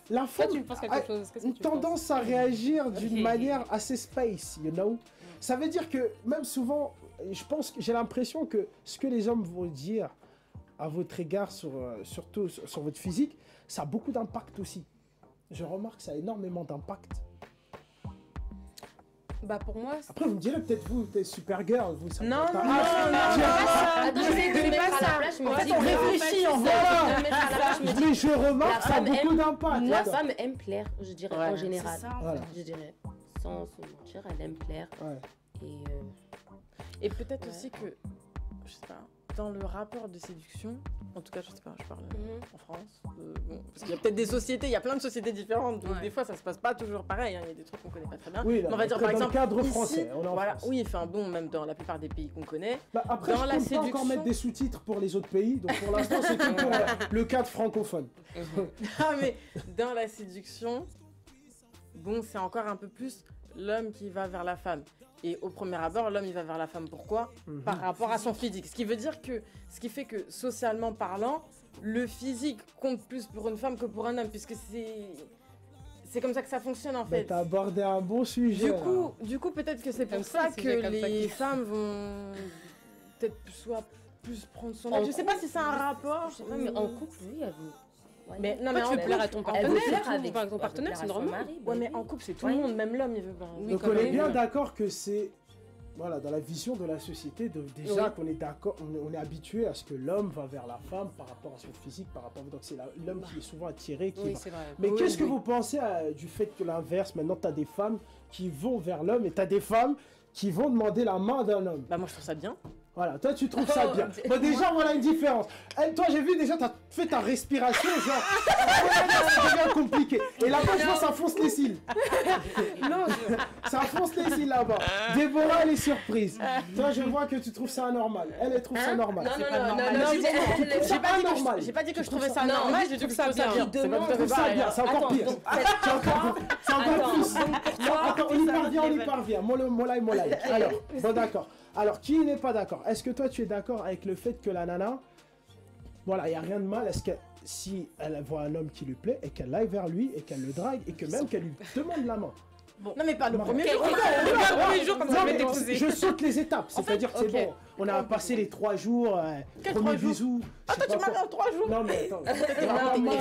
la femme a une tendance à réagir d'une manière assez space, you know. Ça veut dire que même souvent, je pense que j'ai l'impression que ce que les hommes vont dire à votre égard, surtout sur votre physique, ça a beaucoup d'impact aussi. Je remarque que ça a énormément d'impact. Bah pour moi... Après vous me direz peut-être vous, t'es super girl, vous ça. Non, c'est pas ça. En fait on réfléchit, on voit. Mais je remarque ça a beaucoup d'impact. La femme aime plaire, je dirais en général. Voilà. Je dirais. sans se mentir, elle aime plaire. Et peut-être aussi que, je sais pas, dans le rapport de séduction, en tout cas, je sais pas, je parle en France, bon, parce qu'il y a peut-être des sociétés, il y a plein de sociétés différentes, donc des fois ça se passe pas toujours pareil, hein, il y a des trucs qu'on connaît pas très bien. Oui, là, on va dire par exemple, le cadre ici, français, on est en voilà, France. oui, enfin bon, même dans la plupart des pays qu'on connaît. Après, dans je peux pas encore mettre des sous-titres pour les autres pays, donc pour l'instant c'est que pour le cadre francophone. Ah mais dans la séduction, bon, c'est encore un peu plus l'homme qui va vers la femme. Et au premier abord, l'homme il va vers la femme. Pourquoi ? Par rapport à son physique. Ce qui veut dire que, ce qui fait que socialement parlant, le physique compte plus pour une femme que pour un homme, puisque c'est comme ça que ça fonctionne en fait. T'as abordé un bon sujet. Du coup, peut-être que c'est pour ça que les femmes vont peut-être soit plus prendre son âge. Je sais pas si c'est un rapport. Mais en couple, oui, mais non, mais tu veux plaire à ton partenaire, c'est normal. Ouais, mais en couple, c'est tout le monde, même l'homme, il veut pas. Donc on est bien d'accord que c'est, voilà, dans la vision de la société, déjà qu'on est d'accord, on est habitué à ce que l'homme va vers la femme par rapport à son physique, par rapport, donc c'est l'homme qui est souvent attiré. C'est vrai. Mais qu'est-ce que vous pensez du fait que l'inverse, maintenant tu as des femmes qui vont vers l'homme et tu as des femmes qui vont demander la main d'un homme? Bah moi je trouve ça bien. Voilà, toi tu trouves ça bien. Bon, déjà, voilà une différence. Toi, j'ai vu déjà, t'as fait ta respiration, genre, ça devient compliqué. Et là-bas, je vois, ça fonce les cils. Non, ça fonce les cils là-bas. Déborah, elle est surprise. Toi, je vois que tu trouves ça anormal. Elle trouve ça normal. Non, j'ai pas dit que je trouvais ça normal, j'ai dit que ça bien. C'est encore pire. C'est encore plus. On y parvient. Molay. Alors, bon, d'accord. Alors, qui n'est pas d'accord? Est-ce que toi, tu es d'accord avec le fait que la nana, voilà, il n'y a rien de mal, est-ce que si elle voit un homme qui lui plaît et qu'elle aille vers lui et qu'elle le drague et que même qu'elle lui demande la main? Bon. Non mais pas le premier jour. Je saute les étapes, c'est-à-dire que c'est bon. On a passé les 3 jours, premier bisou. Attends, tu m'as mis en 3 jours. Non mais attends. Non,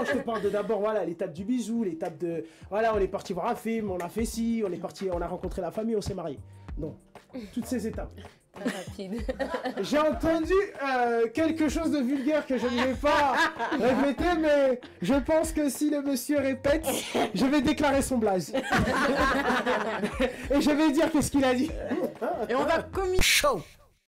je te parle de d'abord, voilà, l'étape du bisou, l'étape de, voilà, on est parti voir un film, on a fait ci, on a rencontré la famille, on s'est marié. Non, toutes ces étapes. Rapide. J'ai entendu quelque chose de vulgaire que je ne vais pas répéter, mais je pense que si le monsieur répète, je vais déclarer son blaze. Et je vais dire qu'est-ce qu'il a dit. Et on va communiquer.